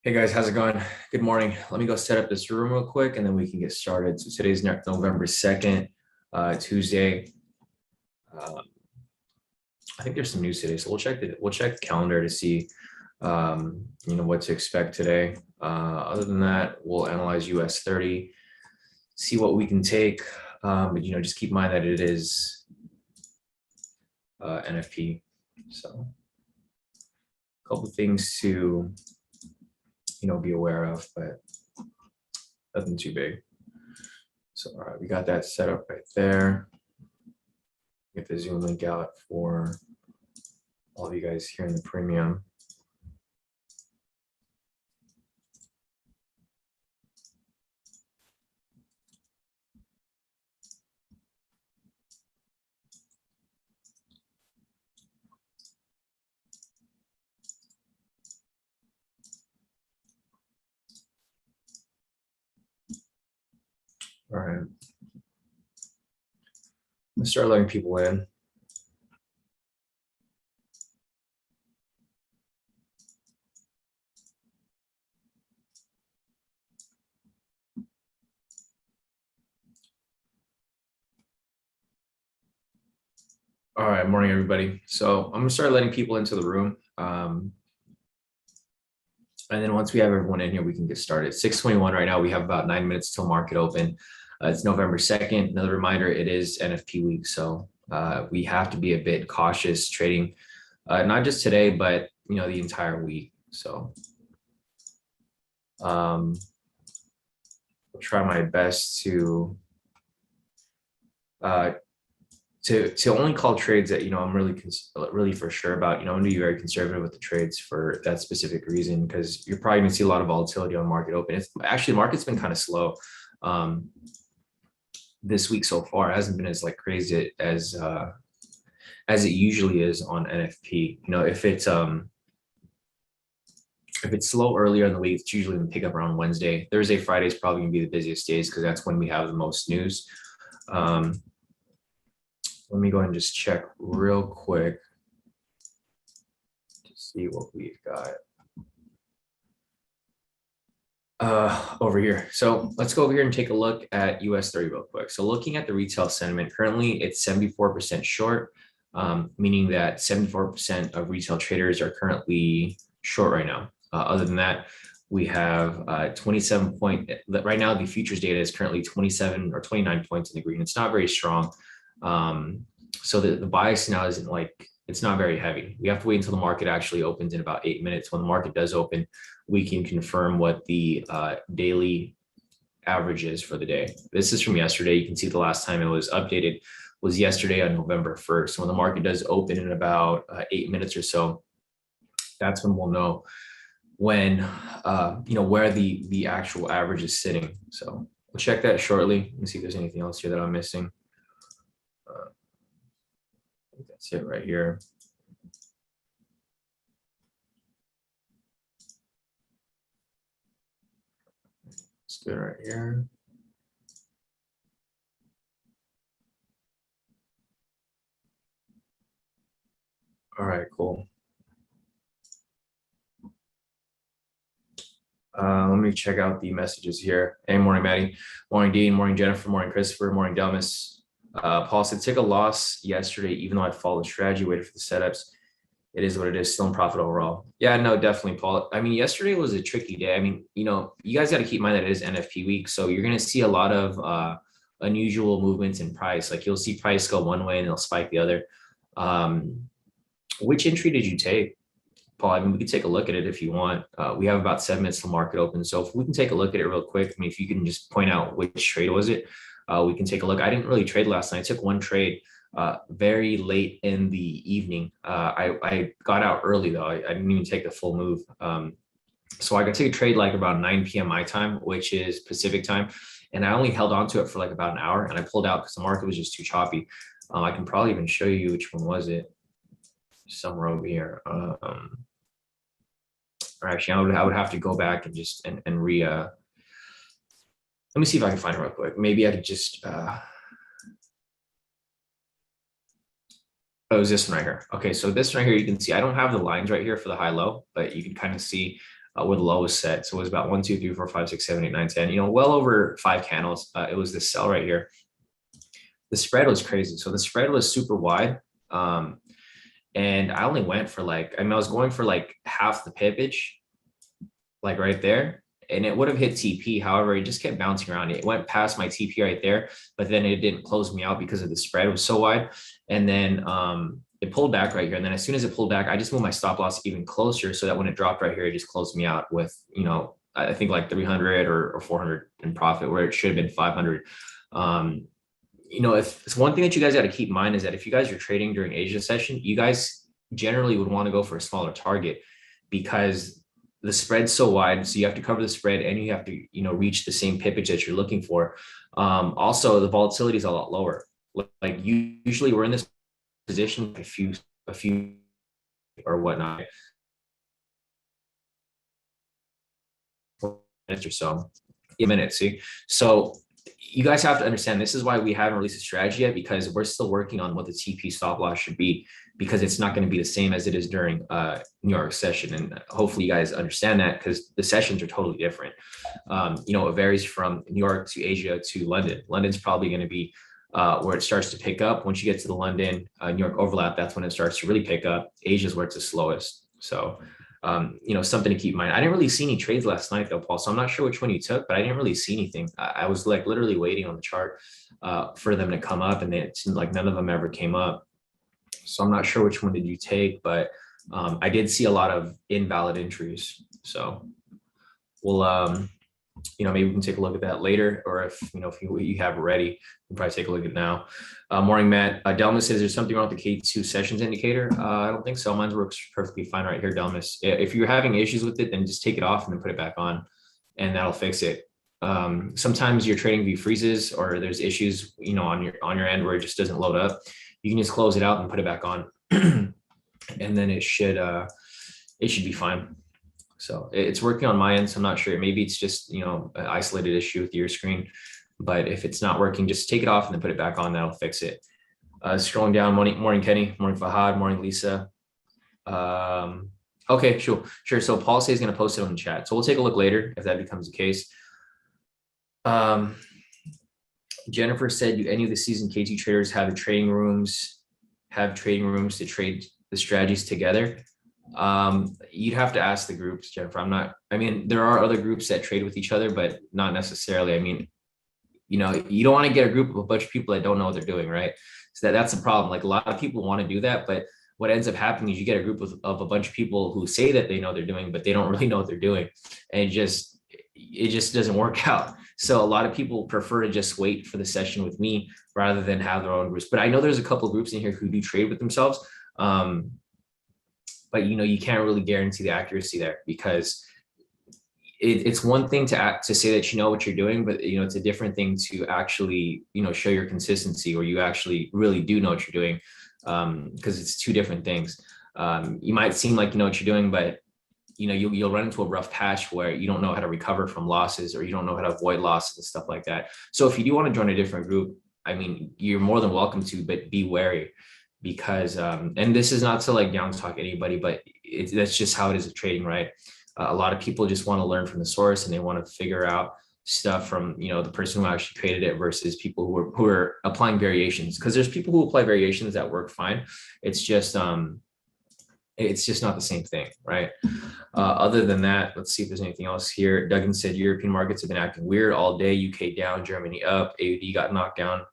Hey guys, how's it going? Good morning. Let me go set up this room real quick and then we can get started. So today's November 2nd, Tuesday. I think there's some news today, so we'll check the calendar to see what to expect today. Other than that, we'll analyze US 30, see what we can take. But just keep in mind that it is NFP. So a couple of things to be aware of, but nothing too big. So all right, we got that set up right there. Get the Zoom link out for all of you guys here in the premium. All right. Let's start letting people in. All right, morning, everybody. So I'm gonna start letting people into the room. And then once we have everyone in here, we can get started. 6:21 right now. We have about 9 minutes till market open. It's November 2nd. Another reminder, it is NFP week. So we have to be a bit cautious trading, not just today, but the entire week. So I'll try my best to only call trades that I'm really for sure about. I'm going to be very conservative with the trades for that specific reason, because you're probably going to see a lot of volatility on market open. It's actually, the market's been kind of slow this week so far. It hasn't been as crazy as it usually is on NFP. If it's slow earlier in the week, it's usually going to pick up around Wednesday. Thursday, Friday is probably going to be the busiest days because that's when we have the most news. Let me go ahead and just check real quick to see what we've got over here. So let's go over here and take a look at US 30 real quick. So looking at the retail sentiment, currently it's 74% short, meaning that 74% of retail traders are currently short right now. Other than that, we have 27 point. Right now, the futures data is currently 27 or 29 points in the green. It's not very strong. So the bias now isn't it's not very heavy. We have to wait until the market actually opens in about 8 minutes. When the market does open, we can confirm what the daily average is for the day. This is from yesterday. You can see the last time it was updated was yesterday on November 1st. So when the market does open in about 8 minutes or so, that's when we'll know when where the actual average is sitting. So we'll check that shortly and see if there's anything else here that I'm missing. I think that's it right here. It's good right here. All right, cool. Let me check out the messages here. Hey, morning, Maddie. Morning, Dean. Morning, Jennifer. Morning, Christopher. Morning, Delmas. Paul said, took a loss yesterday, even though I followed strategy, waited for the setups. It is what it is, still in profit overall. Yeah, no, definitely, Paul. I mean, yesterday was a tricky day. I mean, you guys got to keep in mind that it is NFP week. So you're going to see a lot of unusual movements in price. You'll see price go one way and it'll spike the other. Which entry did you take, Paul? I mean, we could take a look at it if you want. We have about 7 minutes till market open. So if we can take a look at it real quick, I mean, if you can just point out which trade was it, we can take a look. I didn't really trade last night. I took one trade very late in the evening. I got out early though. I didn't even take the full move. So I could take a trade around 9 p.m. my time, which is Pacific time. And I only held on to it for about an hour and I pulled out because the market was just too choppy. I can probably even show you which one was it. Somewhere over here. Or actually, I would have to go back and just and let me see if I can find it real quick. Maybe I could just oh, it was this one right here. Okay, so this one right here, you can see I don't have the lines right here for the high low, but you can kind of see where the low was set. So it was about 1, 2, 3, 4, 5, 6, 7, 8, 9, 10. Well over 5 candles. It was this sell right here. The spread was crazy. So the spread was super wide. And I only went for like, I was going for like half the pippage, like right there. And it would have hit TP. However, it just kept bouncing around. It went past my TP right there, but then it didn't close me out because of the spread. It was so wide. And then it pulled back right here. And then as soon as it pulled back, I just moved my stop loss even closer so that when it dropped right here, it just closed me out with, I think like 300 or 400 in profit, where it should have been 500. If it's one thing that you guys got to keep in mind is that if you guys are trading during Asia session, you guys generally would want to go for a smaller target because the spread's so wide. So you have to cover the spread and you have to, reach the same pippage that you're looking for. Also, the volatility is a lot lower. Like usually we're in this position a few or whatnot minutes or so. A minute, see? So you guys have to understand this is why we haven't released a strategy yet, because we're still working on what the TP stop loss should be, because it's not going to be the same as it is during New York session. And hopefully you guys understand that, because the sessions are totally different. It varies from New York to Asia to London. London's probably going to be where it starts to pick up. Once you get to the London, New York overlap, that's when it starts to really pick up. Asia is where it's the slowest. So, something to keep in mind. I didn't really see any trades last night though, Paul. So I'm not sure which one you took, but I didn't really see anything. I was like literally waiting on the chart for them to come up, and it seemed like none of them ever came up. So I'm not sure which one did you take, but I did see a lot of invalid entries. So we'll, maybe we can take a look at that later, or if you have it ready, we'll probably take a look at it now. Morning, Matt. Delmas says there's something wrong with the K2 sessions indicator. I don't think so. Mine works perfectly fine right here, Delmas. If you're having issues with it, then just take it off and then put it back on, and that'll fix it. Sometimes your trading view freezes, or there's issues, on your end where it just doesn't load up. You can just close it out and put it back on, and then it should be fine. So it's working on my end, so I'm not sure. Maybe it's just, an isolated issue with your screen, but if it's not working, just take it off and then put it back on. That'll fix it. Scrolling down, morning, Kenny, morning, Fahad, morning, Lisa. Okay, sure. So Paul says he's going to post it on the chat. So we'll take a look later if that becomes the case. Jennifer said, do any of the seasoned K2 traders have trading rooms to trade the strategies together? You'd have to ask the groups, Jennifer. there are other groups that trade with each other, but not necessarily. You don't want to get a group of a bunch of people that don't know what they're doing, right? So that's the problem. Like, a lot of people want to do that, but what ends up happening is you get a group of a bunch of people who say that they know they're doing, but they don't really know what they're doing. And it just doesn't work out. So a lot of people prefer to just wait for the session with me rather than have their own groups. But I know there's a couple of groups in here who do trade with themselves. But you can't really guarantee the accuracy there, because it's one thing to say that you know what you're doing, but it's a different thing to actually show your consistency, or you actually really do know what you're doing, because it's two different things. You might seem like you know what you're doing, but you'll run into a rough patch where you don't know how to recover from losses, or you don't know how to avoid losses and stuff like that. So if you do want to join a different group, you're more than welcome to, but be wary. Because and this is not to like down talk anybody, but that's just how it is with trading, right? A lot of people just want to learn from the source, and they want to figure out stuff from the person who actually created it, versus people who are applying variations. Because there's people who apply variations that work fine. It's just not the same thing, right? Other than that, let's see if there's anything else here. Duggan said European markets have been acting weird all day. UK down, Germany up, AUD got knocked down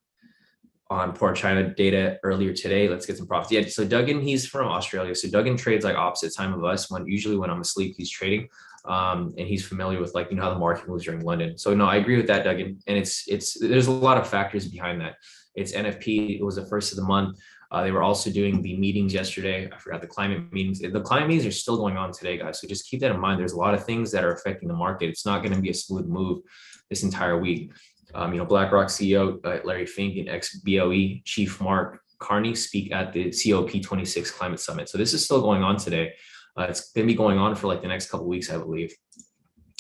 on poor China data earlier today. Let's get some profits. Yeah, so Duggan, he's from Australia. So Duggan trades like opposite time of us. Usually when I'm asleep, he's trading. And he's familiar with how the market moves during London. So no, I agree with that, Duggan. And there's a lot of factors behind that. It's NFP. It was the first of the month. They were also doing the meetings yesterday. I forgot the climate meetings. The climate meetings are still going on today, guys. So just keep that in mind. There's a lot of things that are affecting the market. It's not going to be a smooth move this entire week. BlackRock CEO Larry Fink and ex-BOE chief Mark Carney speak at the COP26 climate summit. So this is still going on today. It's going to be going on for like the next couple of weeks, I believe.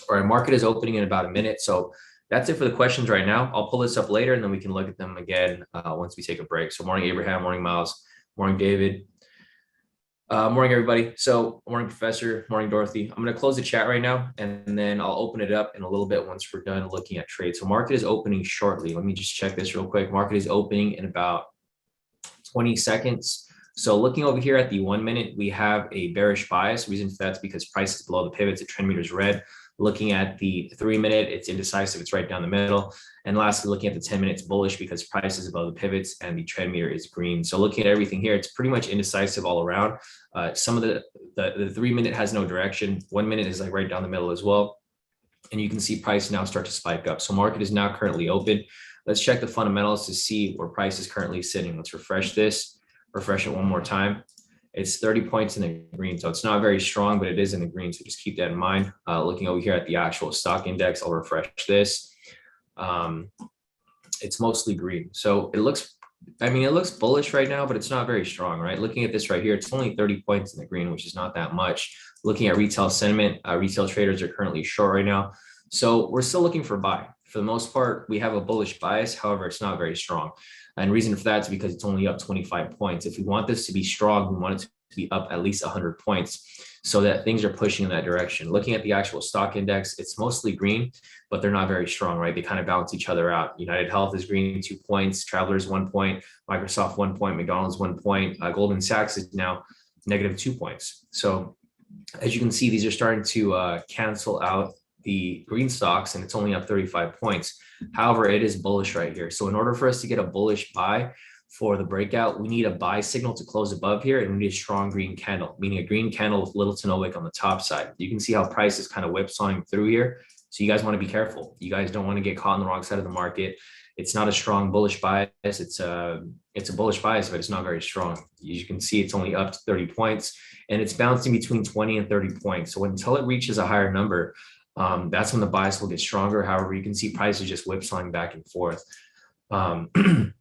All right, market is opening in about a minute. So that's it for the questions right now. I'll pull this up later, and then we can look at them again once we take a break. So morning, Abraham, morning, Miles, morning, David. Morning, everybody. So, morning, Professor. Morning, Dorothy. I'm going to close the chat right now, and then I'll open it up in a little bit once we're done looking at trades. So, market is opening shortly. Let me just check this real quick. Market is opening in about 20 seconds. So, looking over here at the 1 minute, we have a bearish bias. Reason for that's because price is below the pivots. The trend meter is red. Looking at the 3 minute, it's indecisive. It's right down the middle. And lastly, looking at the 10 minutes, bullish because price is above the pivots and the trend meter is green. So looking at everything here, it's pretty much indecisive all around. Some of the 3 minute has no direction. 1 minute is like right down the middle as well. And you can see price now start to spike up. So market is now currently open. Let's check the fundamentals to see where price is currently sitting. Let's refresh this, refresh it one more time. It's 30 points in the green, so it's not very strong, but it is in the green, so just keep that in mind. Looking over here at the actual stock index, I'll refresh this. It's mostly green, so it looks bullish right now, but it's not very strong, right? Looking at this right here, it's only 30 points in the green, which is not that much. Looking at retail sentiment, retail traders are currently short right now, so we're still looking for buy. For the most part, we have a bullish bias. However, it's not very strong. And reason for that is because it's only up 25 points. If we want this to be strong, we want it to be up at least 100 points so that things are pushing in that direction. Looking at the actual stock index, it's mostly green, but they're not very strong, right? They kind of balance each other out. United Health is green, 2 points, Travelers 1 point, Microsoft 1 point, McDonald's 1 point, Goldman Sachs is now negative 2 points. So as you can see, these are starting to cancel out the green stocks, and it's only up 35 points. However, it is bullish right here. So in order for us to get a bullish buy for the breakout, we need a buy signal to close above here, and we need a strong green candle, meaning a green candle with little to no wick on the top side. You can see how price is kind of whipsawing through here. So you guys want to be careful. You guys don't want to get caught on the wrong side of the market. It's not a strong bullish bias. It's a bullish bias, but it's not very strong. As you can see, it's only up to 30 points, and it's bouncing between 20 and 30 points. So until it reaches a higher number, that's when the bias will get stronger. However, you can see prices just whipsawing back and forth. And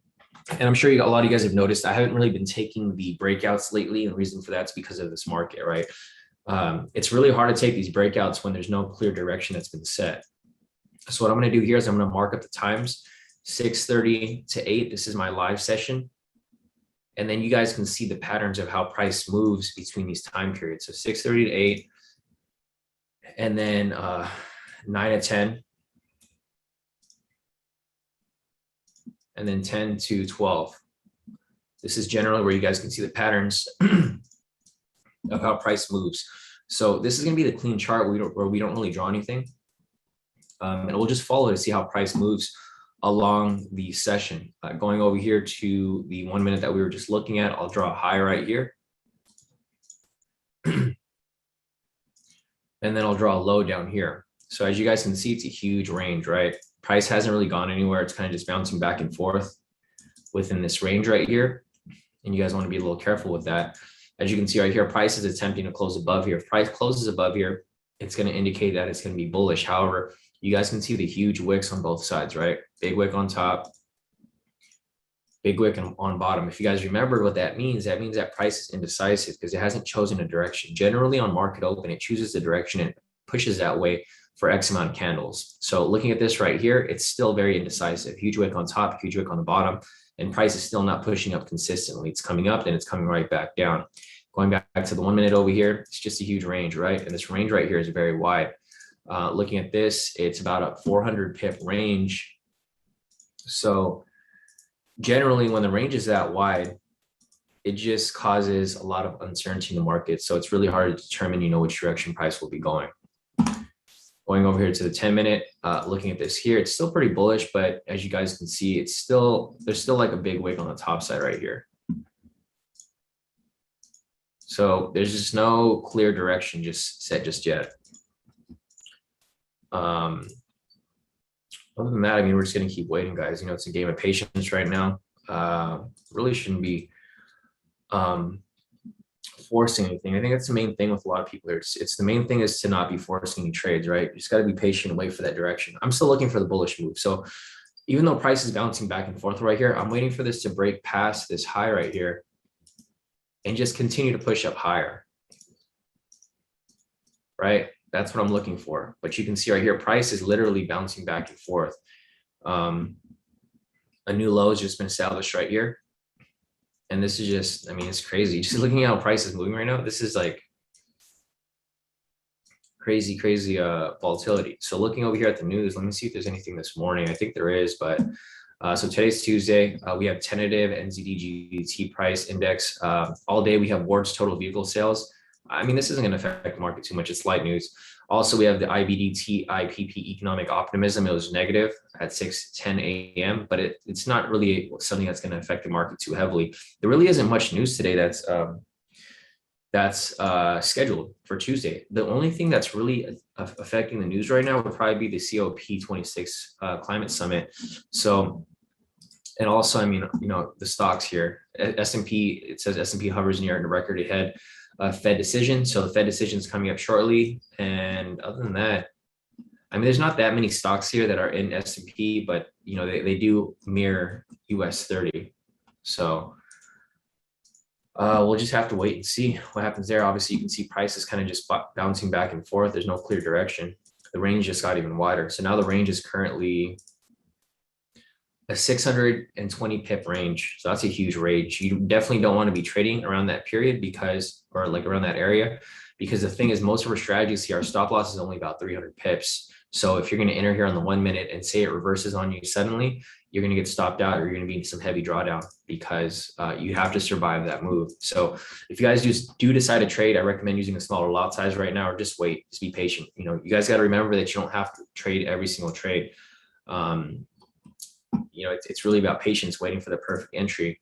I'm sure a lot of you guys have noticed I haven't really been taking the breakouts lately. And the reason for that's because of this market, right? It's really hard to take these breakouts when there's no clear direction that's been set. So what I'm going to do here is I'm going to mark up the times, 6:30 to 8. This is my live session. And then you guys can see the patterns of how price moves between these time periods. So 6:30 to 8. And then 9 to 10, and then 10 to 12. This is generally where you guys can see the patterns of how price moves. So this is going to be the clean chart where we don't really draw anything. And we'll just follow to see how price moves along the session. Going over here to the 1 minute that we were just looking at, I'll draw a high right here. And then I'll draw a low down here. So as you guys can see, it's a huge range, right? Price hasn't really gone anywhere. It's kind of just bouncing back and forth within this range right here. And you guys want to be a little careful with that. As you can see right here, price is attempting to close above here. If price closes above here, it's going to indicate that it's going to be bullish. However, you guys can see the huge wicks on both sides, right? Big wick on top, big wick on bottom. If you guys remember what that means that price is indecisive because it hasn't chosen a direction. Generally on market open, it chooses the direction and pushes that way for X amount of candles. So looking at this right here, it's still very indecisive. Huge wick on top, huge wick on the bottom, and price is still not pushing up consistently. It's coming up, then it's coming right back down. Going back to the 1 minute over here, it's just a huge range, right? And this range right here is very wide. Looking at this, it's about a 400 pip range. So generally, when the range is that wide, it just causes a lot of uncertainty in the market. So it's really hard to determine, which direction price will be going. Going over here to the 10 minute, looking at this here, it's still pretty bullish, but as you guys can see, there's still like a big wick on the top side right here. So there's just no clear direction just set just yet. Other than that, we're just going to keep waiting, guys. It's a game of patience right now. Really shouldn't be forcing anything. I think that's the main thing with a lot of people here. It's the main thing is to not be forcing any trades, right? You just got to be patient and wait for that direction. I'm still looking for the bullish move. So even though price is bouncing back and forth right here, I'm waiting for this to break past this high right here and just continue to push up higher, right? That's what I'm looking for. But you can see right here, price is literally bouncing back and forth. A new low has just been established right here. And this is just, I mean, it's crazy. Just looking at how price is moving right now, this is like crazy volatility. So looking over here at the news, let me see if there's anything this morning. I think there is, but so today's Tuesday. We have tentative NZD/GBP price index. All day we have Ward's total vehicle sales. I mean, this isn't going to affect the market too much. It's light news. Also, we have the IBDT IPP economic optimism. It was negative at 6:10 a.m., but it's not really something that's going to affect the market too heavily. There really isn't much news today that's scheduled for Tuesday. The only thing that's really affecting the news right now would probably be the COP26 climate summit. So, and also, I mean, you know, the stocks here, S&P, it says S&P hovers near a record ahead Fed decision. So the Fed decision is coming up shortly. And other than that, I mean, there's not that many stocks here that are in S&P, but, you know, they do mirror US 30. So we'll just have to wait and see what happens there. Obviously, you can see prices kind of just bouncing back and forth. There's no clear direction. The range just got even wider. So now the range is currently a 620 pip range. So that's a huge range. You definitely don't want to be trading around that period because, or like around that area, because the thing is most of our strategies here, our stop loss is only about 300 pips. So if you're going to enter here on the 1 minute and say it reverses on you suddenly, you're going to get stopped out or you're going to be in some heavy drawdown because you have to survive that move. So if you guys do decide to trade, I recommend using a smaller lot size right now or just wait, just be patient. You know, you guys got to remember that you don't have to trade every single trade. You know, it's really about patience, waiting for the perfect entry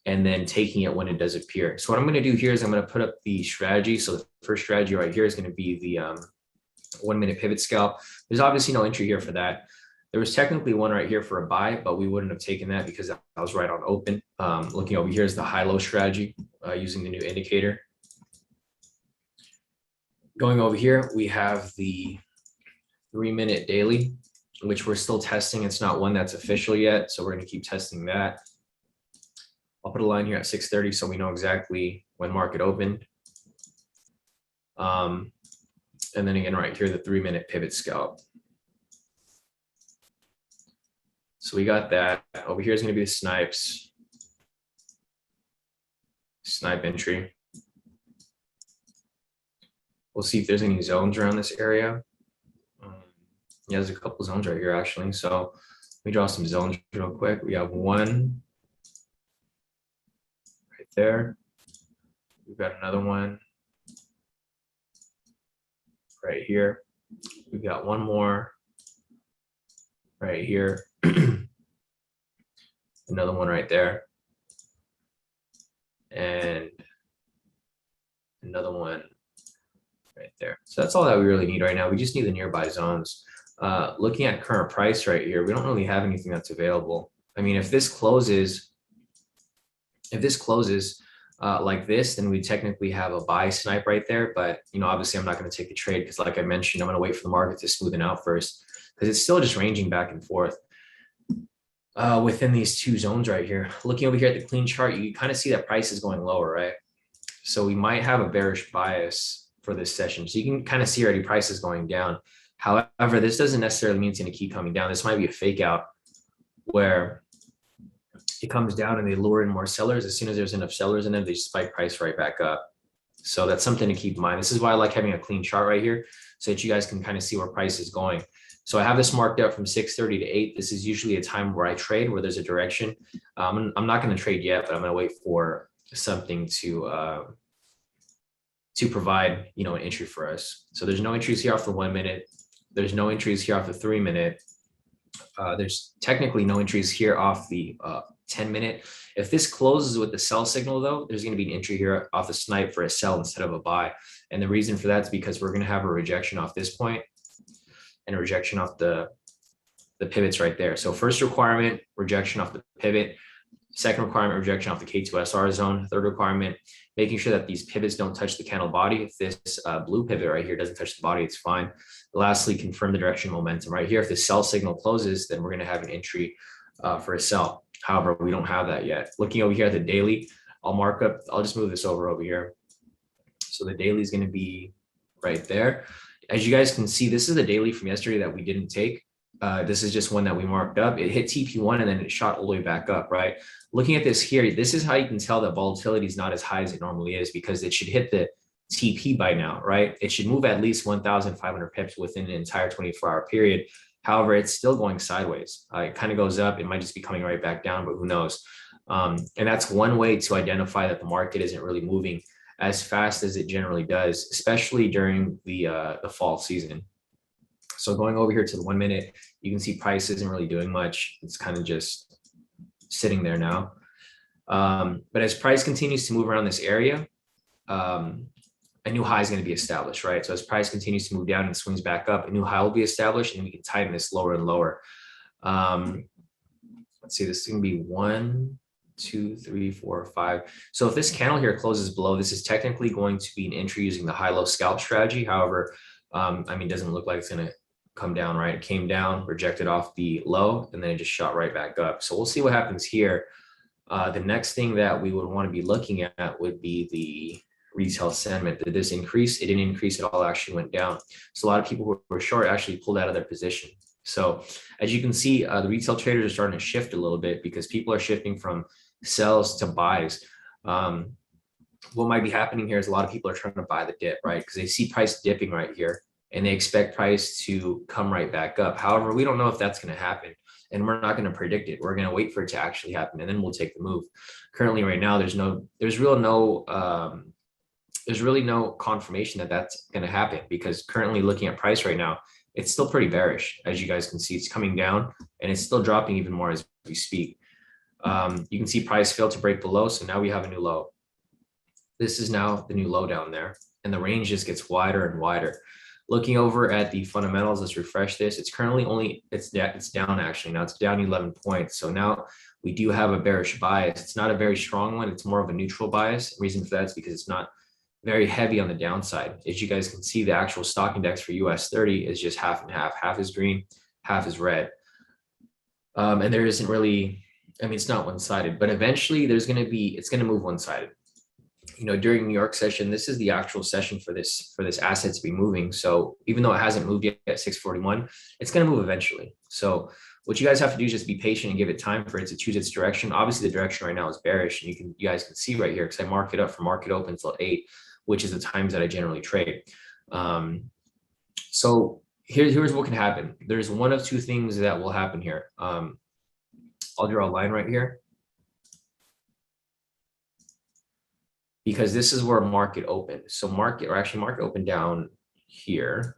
and then taking it when it does appear. So what I'm going to do here is I'm going to put up the strategy. So the first strategy right here is going to be the 1 minute pivot scalp. There's obviously no entry here for that. There was technically one right here for a buy, but we wouldn't have taken that because I was right on open. Looking over here is the high-low strategy using the new indicator. Going over here, we have the 3 minute daily, which we're still testing. It's not one that's official yet, so we're going to keep testing that. I'll put a line here at 6:30 so we know exactly when market opened. And then again, right here, the 3 minute pivot scalp. So we got that. Over here is going to be the snipe entry. We'll see if there's any zones around this area. Yeah, there's a couple zones right here actually. So let me draw some zones real quick. We have one right there. We've got another one right here. We've got one more right here. Another one right there. And another one right there. So that's all that we really need right now. We just need the nearby zones. Looking at current price right here, we don't really have anything that's available. I mean, if this closes like this, then we technically have a buy snipe right there. But, you know, obviously I'm not going to take the trade because like I mentioned, I'm going to wait for the market to smoothen out first because it's still just ranging back and forth within these two zones right here. Looking over here at the clean chart, you kind of see that price is going lower, right? So we might have a bearish bias for this session. So you can kind of see already prices going down. However, this doesn't necessarily mean it's going to keep coming down. This might be a fake out where it comes down and they lure in more sellers. As soon as there's enough sellers in them, they spike price right back up. So that's something to keep in mind. This is why I like having a clean chart right here so that you guys can kind of see where price is going. So I have this marked up from 6:30 to 8. This is usually a time where I trade, where there's a direction. I'm not going to trade yet, but I'm going to wait for something to provide, you know, an entry for us. So there's no entries here off the 1 minute. There's no entries here off the 3 minute. There's technically no entries here off the 10 minute. If this closes with the sell signal though, there's going to be an entry here off the snipe for a sell instead of a buy. And the reason for that is because we're going to have a rejection off this point and a rejection off the pivots right there. So first requirement, rejection off the pivot. Second requirement, rejection off the K2SR zone. Third requirement, making sure that these pivots don't touch the candle body. If this blue pivot right here doesn't touch the body, it's fine. Lastly, confirm the direction momentum right here. If the sell signal closes, then we're going to have an entry for a sell. However, we don't have that yet. Looking over here at the daily, I'll just move this over here. So the daily is going to be right there. As you guys can see, this is the daily from yesterday that we didn't take. This is just one that we marked up. It hit TP1 and then it shot all the way back up, right? Looking at this here, this is how you can tell that volatility is not as high as it normally is, because it should hit the TP by now, right? It should move at least 1,500 pips within an entire 24-hour period. However, it's still going sideways. It kind of goes up. It might just be coming right back down, but who knows? And that's one way to identify that the market isn't really moving as fast as it generally does, especially during the fall season. So going over here to the 1 minute, you can see price isn't really doing much. It's kind of just sitting there now. But as price continues to move around this area, a new high is going to be established, right? So as price continues to move down and swings back up, a new high will be established, and we can tighten this lower and lower. Let's see, this is going to be 1, 2, 3, 4, 5. So if this candle here closes below, this is technically going to be an entry using the high-low scalp strategy. However, I mean, it doesn't look like it's going to come down, right? It came down, rejected off the low, and then it just shot right back up. So we'll see what happens here. The next thing that we would want to be looking at would be the retail sentiment. Did this increase? It didn't increase at all, actually went down. So a lot of people who were short actually pulled out of their position. So as you can see, the retail traders are starting to shift a little bit because people are shifting from sells to buys. What might be happening here is a lot of people are trying to buy the dip, right? Because they see price dipping right here and they expect price to come right back up. However, we don't know if that's going to happen, and we're not going to predict it. We're going to wait for it to actually happen, and then we'll take the move. Currently, right now, there's really no confirmation that that's going to happen, because currently looking at price right now, it's still pretty bearish. As you guys can see, it's coming down and it's still dropping even more as we speak. You can see price failed to break below, so now we have a new low. This is now the new low down there, and the range just gets wider and wider. Looking over at the fundamentals, let's refresh this. It's currently it's down actually. Now it's down 11 points. So now we do have a bearish bias. It's not a very strong one. It's more of a neutral bias. The reason for that is because it's not very heavy on the downside. As you guys can see, the actual stock index for US 30 is just half and half. Half is green, half is red. And there isn't really, I mean, it's not one-sided, but eventually it's going to move one-sided. You know, during New York session, this is the actual session for this asset to be moving. So even though it hasn't moved yet at 641, it's going to move eventually. So what you guys have to do is just be patient and give it time for it to choose its direction. Obviously, the direction right now is bearish, and you guys can see right here, because I mark it up from market open till 8, which is the times that I generally trade. So here's what can happen. There's one of two things that will happen here. I'll draw a line right here, because this is where market opened. So market opened down here.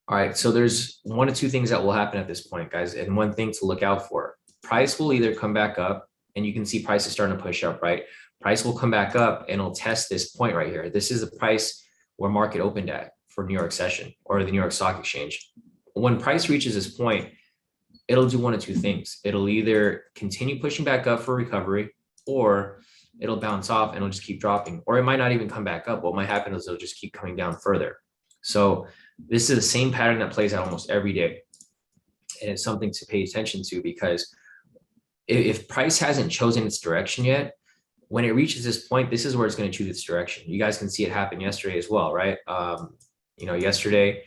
All right, so there's one of two things that will happen at this point, guys, and one thing to look out for. Price will either come back up, and you can see price is starting to push up, right? Price will come back up and it'll test this point right here. This is the price where market opened at for New York session or the New York Stock Exchange. When price reaches this point, it'll do one of two things. It'll either continue pushing back up for recovery, or it'll bounce off and it'll just keep dropping, or it might not even come back up. What might happen is it'll just keep coming down further. So this is the same pattern that plays out almost every day. And it's something to pay attention to, because if price hasn't chosen its direction yet, when it reaches this point, this is where it's going to choose its direction. You guys can see it happen yesterday as well, right? You know, yesterday,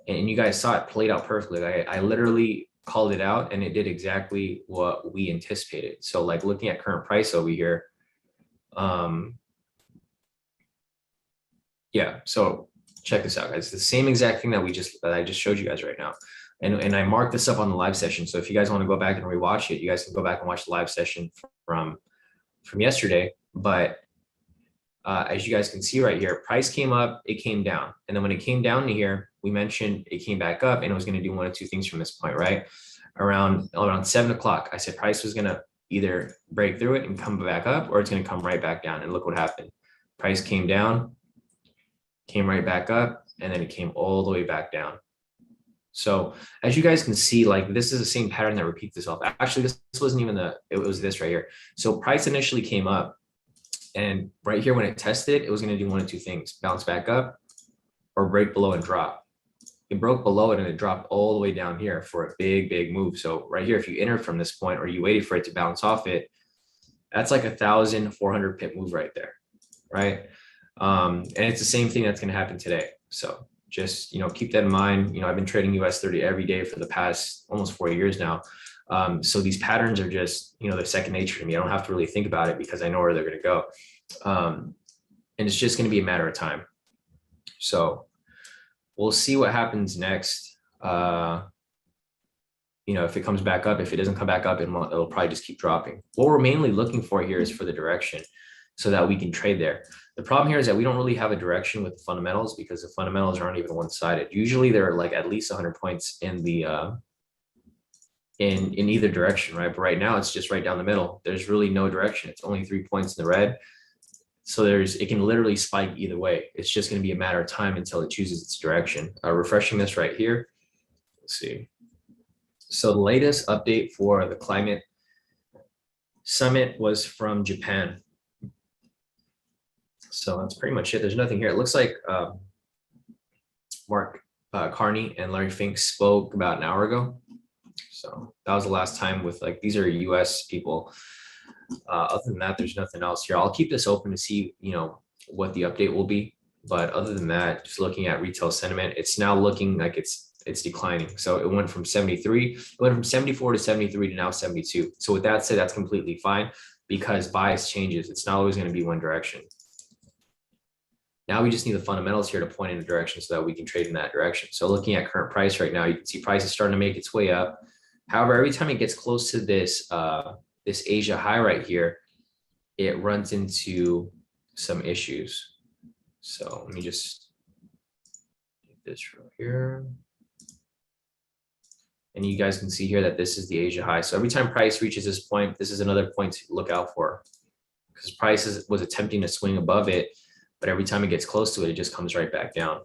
and you guys saw it played out perfectly. I literally called it out, and it did exactly what we anticipated. So like looking at current price over here, yeah, so check this out, guys. The same exact thing that I just showed you guys right now. And I marked this up on the live session. So if you guys want to go back and rewatch it, you guys can go back and watch the live session from yesterday. But as you guys can see right here, price came up, it came down. And then when it came down to here, we mentioned it came back up, and it was going to do one of two things from this point, right? Around 7 o'clock, I said price was going to either break through it and come back up, or it's going to come right back down. And look what happened. Price came down, came right back up, and then it came all the way back down. So as you guys can see, like this is the same pattern that repeats itself. Actually, this wasn't even it was this right here. So price initially came up, and right here when it tested, it was going to do one of two things: bounce back up or break below and drop. It broke below it and it dropped all the way down here for a big move. So right here, if you enter from this point or you waited for it to bounce off it, that's like 1,400 pip move right there, right? And it's the same thing that's going to happen today. So just, keep that in mind. I've been trading US 30 every day for the past almost 4 years now. So these patterns are just, they're second nature to me. I don't have to really think about it because I know where they're going to go. And it's just going to be a matter of time. So we'll see what happens next. If it comes back up, if it doesn't come back up, it'll probably just keep dropping. What we're mainly looking for here is for the direction so that we can trade there. The problem here is that we don't really have a direction with the fundamentals because the fundamentals aren't even one-sided. Usually they're like at least 100 points in the in either direction, right? But right now it's just right down the middle. There's really no direction. It's only 3 points in the red. So it can literally spike either way. It's just going to be a matter of time until it chooses its direction. Refreshing this right here. Let's see. So the latest update for the climate summit was from Japan. So that's pretty much it. There's nothing here. It looks like Mark Carney and Larry Fink spoke about an hour ago. So that was the last time with these are US people. Other than that, there's nothing else here. I'll keep this open to see, what the update will be. But other than that, just looking at retail sentiment, it's now looking like it's declining. So it went from 73, it went from 74 to 73 to now 72. So with that said, that's completely fine because bias changes. It's not always going to be one direction. Now we just need the fundamentals here to point in a direction so that we can trade in that direction. So looking at current price right now, you can see price is starting to make its way up. However, every time it gets close to this, this Asia high right here, it runs into some issues. So let me just get this right here. And you guys can see here that this is the Asia high. So every time price reaches this point, this is another point to look out for because price was attempting to swing above it, but every time it gets close to it, it just comes right back down.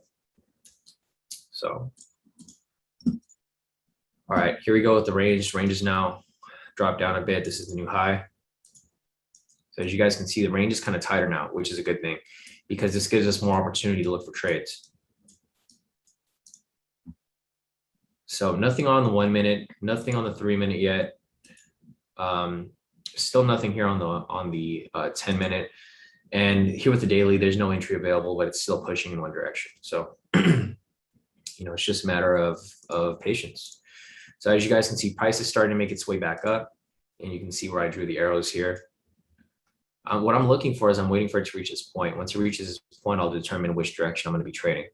So, all right, here we go with the range. Range is now dropped down a bit. This is the new high. So as you guys can see, the range is kind of tighter now, which is a good thing because this gives us more opportunity to look for trades. So nothing on the 1 minute, nothing on the 3 minute yet. Still nothing here on the 10 minute. And here with the daily, there's no entry available, but it's still pushing in one direction. So, it's just a matter of patience. So as you guys can see, price is starting to make its way back up. And you can see where I drew the arrows here. What I'm looking for is I'm waiting for it to reach this point. Once it reaches this point, I'll determine which direction I'm going to be trading.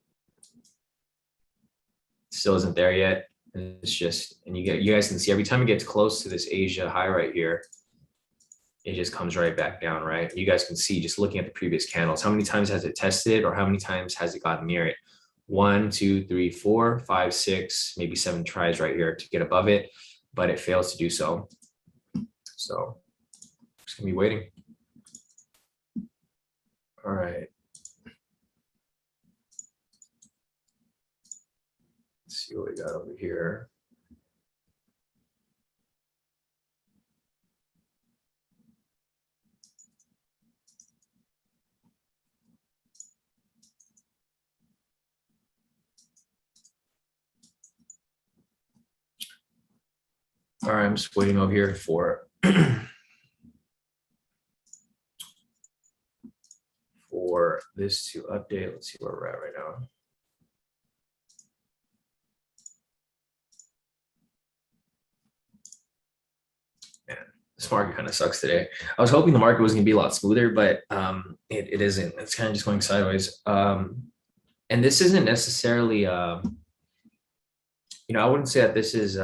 Still isn't there yet. It's just, and you guys can see every time it gets close to this Asia high right here, it just comes right back down, right? You guys can see just looking at the previous candles, how many times has it tested or how many times has it gotten near it? 1, 2, 3, 4, 5, 6, maybe 7 tries right here to get above it, but it fails to do so. So just gonna be waiting. All right. Let's see what we got over here. All right, I'm just waiting over here for for this to update. Let's see where we're at right now. Man, this market kind of sucks today. I was hoping the market was going to be a lot smoother, but it isn't. It's kind of just going sideways. And this isn't necessarily, I wouldn't say that this is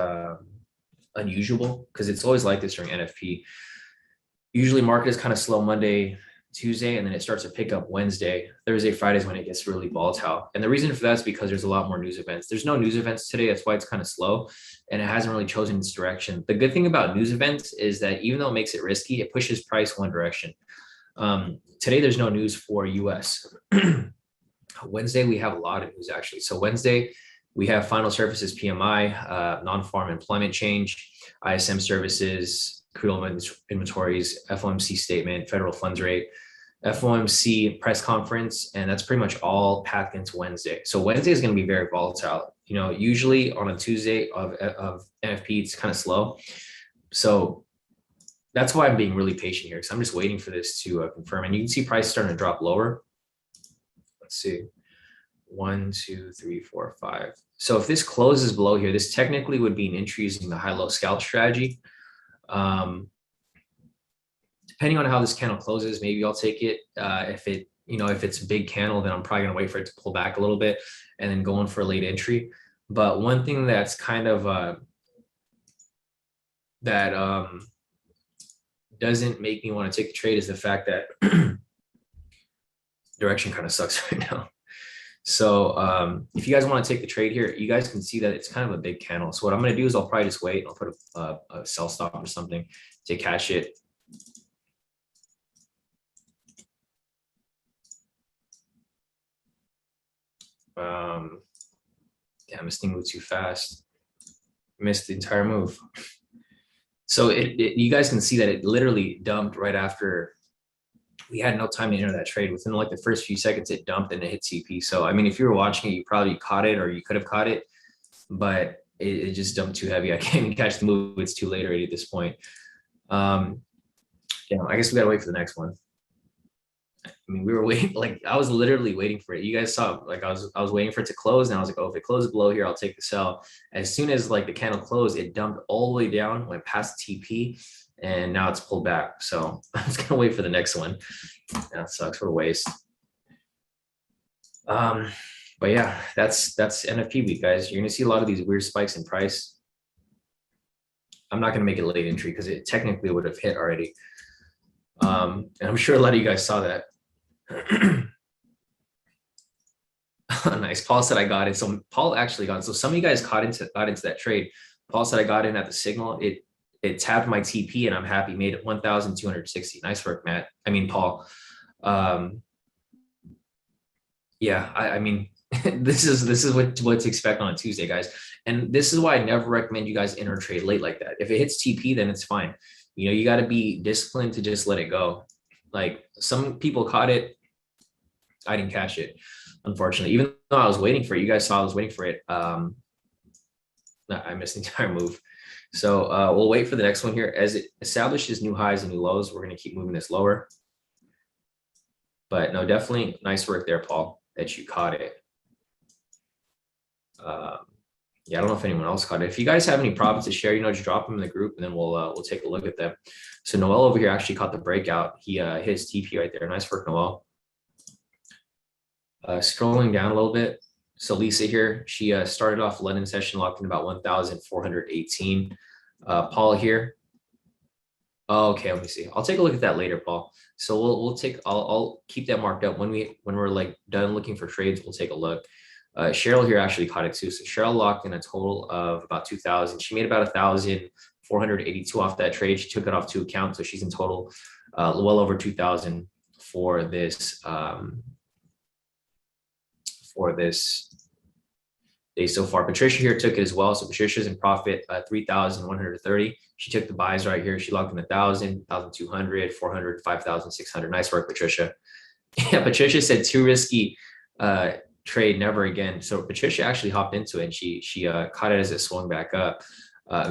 unusual because it's always like this during NFP. Usually market is kind of slow Monday, Tuesday, and then it starts to pick up Wednesday. Thursday, Friday is when it gets really volatile. And the reason for that is because there's a lot more news events. There's no news events today. That's why it's kind of slow and it hasn't really chosen its direction. The good thing about news events is that even though it makes it risky, it pushes price one direction. Today, there's no news for US. Wednesday, we have a lot of news actually. So Wednesday, we have final services PMI, non-farm employment change, ISM services, crude oil inventories, FOMC statement, federal funds rate, FOMC press conference, and that's pretty much all packed into Wednesday. So Wednesday is going to be very volatile. Usually on a Tuesday of NFP, it's kind of slow. So that's why I'm being really patient here because I'm just waiting for this to confirm. And you can see price starting to drop lower. Let's see. 1, 2, 3, 4, 5. So if this closes below here, this technically would be an entry using the high-low scalp strategy. Depending on how this candle closes, maybe I'll take it. If it, if it's a big candle, then I'm probably gonna wait for it to pull back a little bit and then go in for a late entry. But one thing that's kind of that doesn't make me want to take the trade is the fact that direction kind of sucks right now. So if you guys want to take the trade here, you guys can see that it's kind of a big candle. So what I'm going to do is I'll probably just wait. I'll put a sell stop or something to catch it. Damn, this thing moved too fast. Missed the entire move. So you guys can see that it literally dumped right after we had no time to enter that trade. Within like the first few seconds, it dumped and it hit TP. So, I mean, if you were watching it, you probably caught it or you could have caught it, but it just dumped too heavy. I can't even catch the move. It's too late already at this point. Yeah, I guess we gotta wait for the next one. I mean, we were waiting, like I was literally waiting for it. You guys saw, like I was waiting for it to close, and I was like, oh, if it closes below here, I'll take the sell. As soon as like the candle closed, it dumped all the way down, went past TP, and now it's pulled back. So I'm just gonna wait for the next one. That sucks. What a waste. But yeah, that's NFP week, guys. You're gonna see a lot of these weird spikes in price. I'm not gonna make it a late entry because it technically would have hit already. And I'm sure a lot of you guys saw that. Nice. Paul said I got it. So Paul actually got it. So some of you guys got into that trade. Paul said I got in at the signal. It tapped my TP and I'm happy. Made it 1,260. Nice work, Matt. I mean, Paul. Yeah, I mean, this is what to expect on a Tuesday, guys. And this is why I never recommend you guys enter trade late like that. If it hits TP, then it's fine. You got to be disciplined to just let it go. Like some people caught it. I didn't catch it, unfortunately, even though I was waiting for it. You guys saw I was waiting for it. I missed the entire move. So we'll wait for the next one here. As it establishes new highs and new lows, we're going to keep moving this lower. But no, definitely nice work there, Paul, that you caught it. Yeah, I don't know if anyone else caught it. If you guys have any profits to share, just drop them in the group and then we'll take a look at them. So Noel over here actually caught the breakout. He hit his TP right there. Nice work, Noel. Scrolling down a little bit. So Lisa here, she started off London session locked in about 1,418. Paul here. Oh, okay, let me see. I'll take a look at that later, Paul. So I'll keep that marked up when we're like done looking for trades. We'll take a look. Cheryl here actually caught it too. So Cheryl locked in a total of about 2,000. She made about 1,482 off that trade. She took it off 2 accounts, so she's in total well over 2,000 for this day so far. Patricia here took it as well. So Patricia's in profit 3,130. She took the buys right here. She locked in 1,000, 1,200, 400, 5,600. Nice work, Patricia. Yeah, Patricia said too risky. Trade, never again. So Patricia actually hopped into it and she caught it as it swung back up.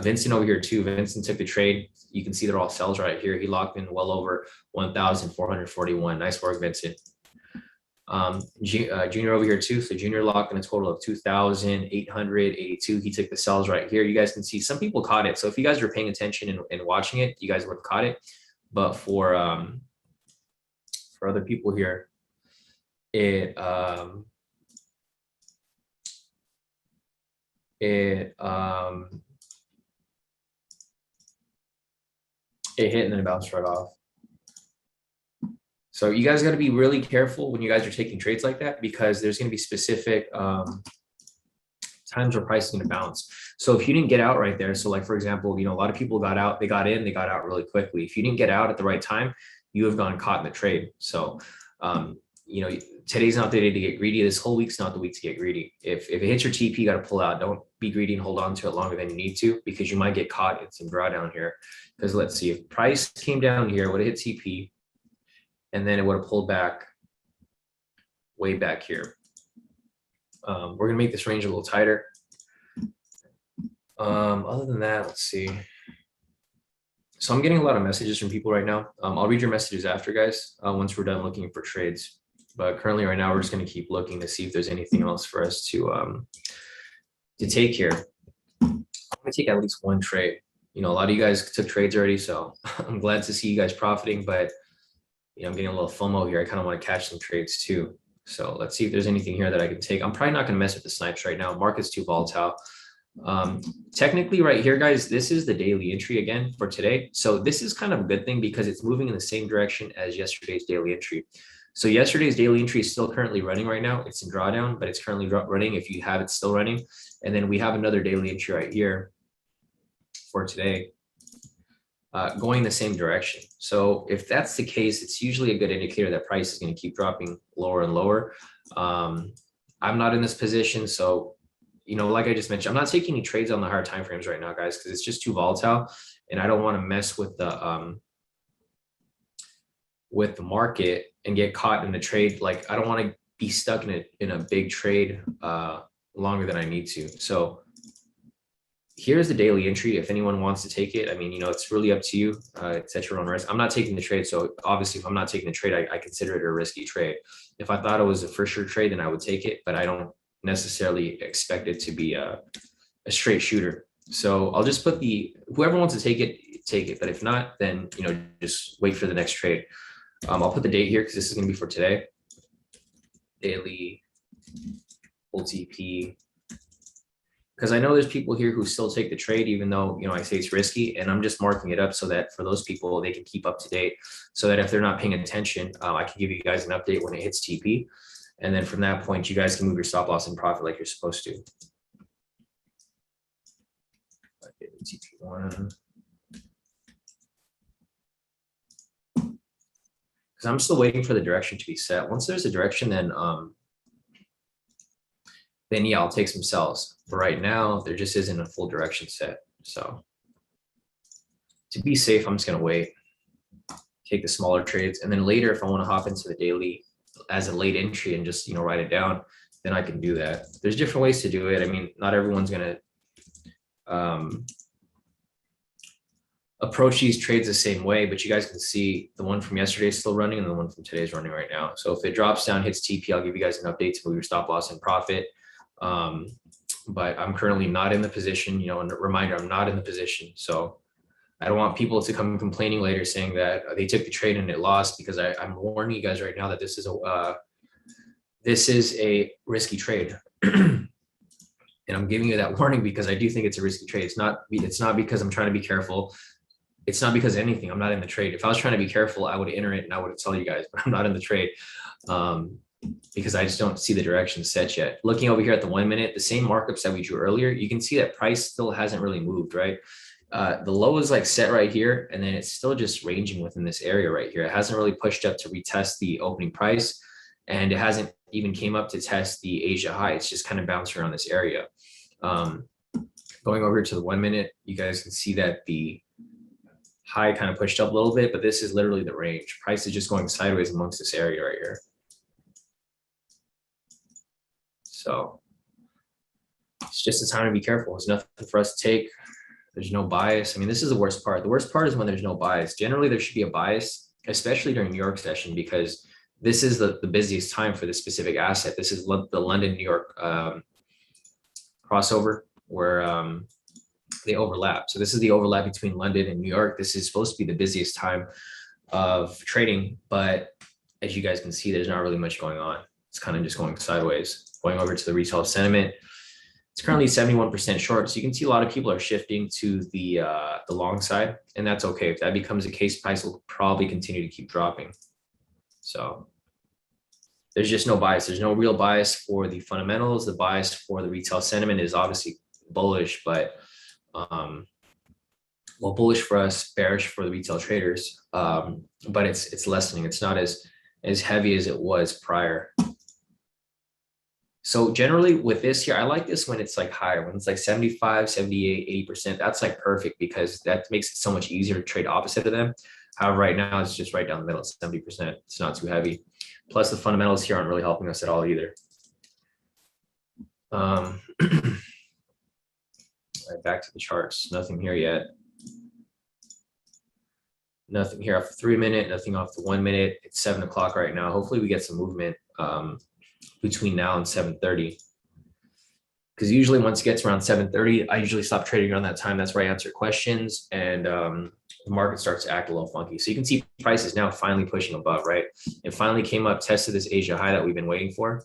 Vincent over here too. Vincent took the trade. You can see they're all sells right here. He locked in well over 1,441. Nice work, Vincent. Junior over here too. So Junior locked in a total of 2,882. He took the sells right here. You guys can see some people caught it. So if you guys were paying attention and watching it, you guys would have caught it. But for other people here, it hit and then it bounced right off. So you guys got to be really careful when you guys are taking trades like that, because there's going to be specific times where price is going to bounce. So if you didn't get out right there, so like for example, a lot of people got out, they got in, they got out really quickly. If you didn't get out at the right time, you have gone caught in the trade. So today's not the day to get greedy. This whole week's not the week to get greedy. If it hits your TP, you got to pull out. Don't be greedy and hold on to it longer than you need to, because you might get caught in some drawdown here. Because let's see, if price came down here, would have hit TP, and then it would have pulled back way back here. We're gonna make this range a little tighter. Other than that, let's see. So I'm getting a lot of messages from people right now. I'll read your messages after, guys, once we're done looking for trades. But currently right now, we're just going to keep looking to see if there's anything else for us to take here. I'm going to take at least one trade. You know, a lot of you guys took trades already, so I'm glad to see you guys profiting, but you know, I'm getting a little FOMO here. I kind of want to catch some trades too. So let's see if there's anything here that I can take. I'm probably not going to mess with the snipes right now. Market's too volatile. Technically right here, guys, this is the daily entry again for today. So this is kind of a good thing because it's moving in the same direction as yesterday's daily entry. So yesterday's daily entry is still currently running right now. It's in drawdown, but it's currently running if you have it still running. And then we have another daily entry right here for today, going the same direction. So if that's the case, it's usually a good indicator that price is going to keep dropping lower and lower. I'm not in this position, so you know, like I just mentioned, I'm not taking any trades on the higher time frames right now, guys, because it's just too volatile, and I don't want to mess with the market and get caught in the trade. Like I don't want to be stuck in a big trade longer than I need to. So here's the daily entry. If anyone wants to take it, I mean, you know, it's really up to you. It's at your own risk. I'm not taking the trade, so obviously, if I'm not taking the trade, I consider it a risky trade. If I thought it was a for sure trade, then I would take it, but I don't necessarily expect it to be a straight shooter. So I'll just put whoever wants to take it. But if not, then, you know, just wait for the next trade. I'll put the date here because this is going to be for today. Daily OTP. Because I know there's people here who still take the trade, even though, you know, I say it's risky, and I'm just marking it up so that for those people, they can keep up to date, so that if they're not paying attention, I can give you guys an update when it hits TP. And then from that point, you guys can move your stop loss and profit like you're supposed to. Okay, TP1. Because I'm still waiting for the direction to be set. Once there's a direction, then yeah, I'll take some sells. But right now, there just isn't a full direction set. So to be safe, I'm just going to wait, take the smaller trades. And then later, if I want to hop into the daily as a late entry and just, you know, write it down, then I can do that. There's different ways to do it. I mean, not everyone's going to approach these trades the same way, but you guys can see the one from yesterday is still running and the one from today is running right now. So if it drops down, hits TP, I'll give you guys an update to move your stop loss and profit. But I'm currently not in the position, you know, and a reminder, I'm not in the position. So I don't want people to come complaining later saying that they took the trade and it lost, because I'm warning you guys right now that this is a risky trade. And I'm giving you that warning because I do think it's a risky trade. It's not because I'm trying to be careful. It's not because of anything. I'm not in the trade. If I was trying to be careful, I would enter it and I would tell you guys, but I'm not in the trade. Because I just don't see the direction set yet. Looking over here at the 1 minute, the same markups that we drew earlier, you can see that price still hasn't really moved, right? The low is like set right here, and then it's still just ranging within this area right here. It hasn't really pushed up to retest the opening price, and it hasn't even came up to test the Asia high. It's just kind of bounced around this area. Going over to the 1 minute, you guys can see that the high kind of pushed up a little bit, but this is literally the range. Price is just going sideways amongst this area right here. So it's just a time to be careful. There's nothing for us to take. There's no bias. I mean, this is the worst part. The worst part is when there's no bias. Generally, there should be a bias, especially during New York session, because this is the busiest time for this specific asset. This is the London-New York crossover where they overlap. So this is the overlap between London and New York. This is supposed to be the busiest time of trading, but as you guys can see, there's not really much going on. It's kind of just going sideways. Going over to the retail sentiment, it's currently 71% short. So you can see a lot of people are shifting to the long side, and that's okay. If that becomes the case, price will probably continue to keep dropping. So there's just no bias. There's no real bias for the fundamentals. The bias for the retail sentiment is obviously bullish, but well, bullish for us, bearish for the retail traders. But it's lessening. It's not as heavy as it was prior. So generally with this here, I like this when it's like higher, when it's like 75, 78, 80%. That's like perfect because that makes it so much easier to trade opposite of them. However, right now it's just right down the middle, 70%. It's not too heavy. Plus the fundamentals here aren't really helping us at all either. All right, back to the charts. Nothing here yet. Nothing here off the 3 minute, nothing off the 1 minute. It's 7 o'clock right now. Hopefully we get some movement. between now and 7:30. Because usually once it gets around 7:30, I usually stop trading around that time. That's where I answer questions, and the market starts to act a little funky. So you can see prices now finally pushing above, right? It finally came up, tested this Asia high that we've been waiting for.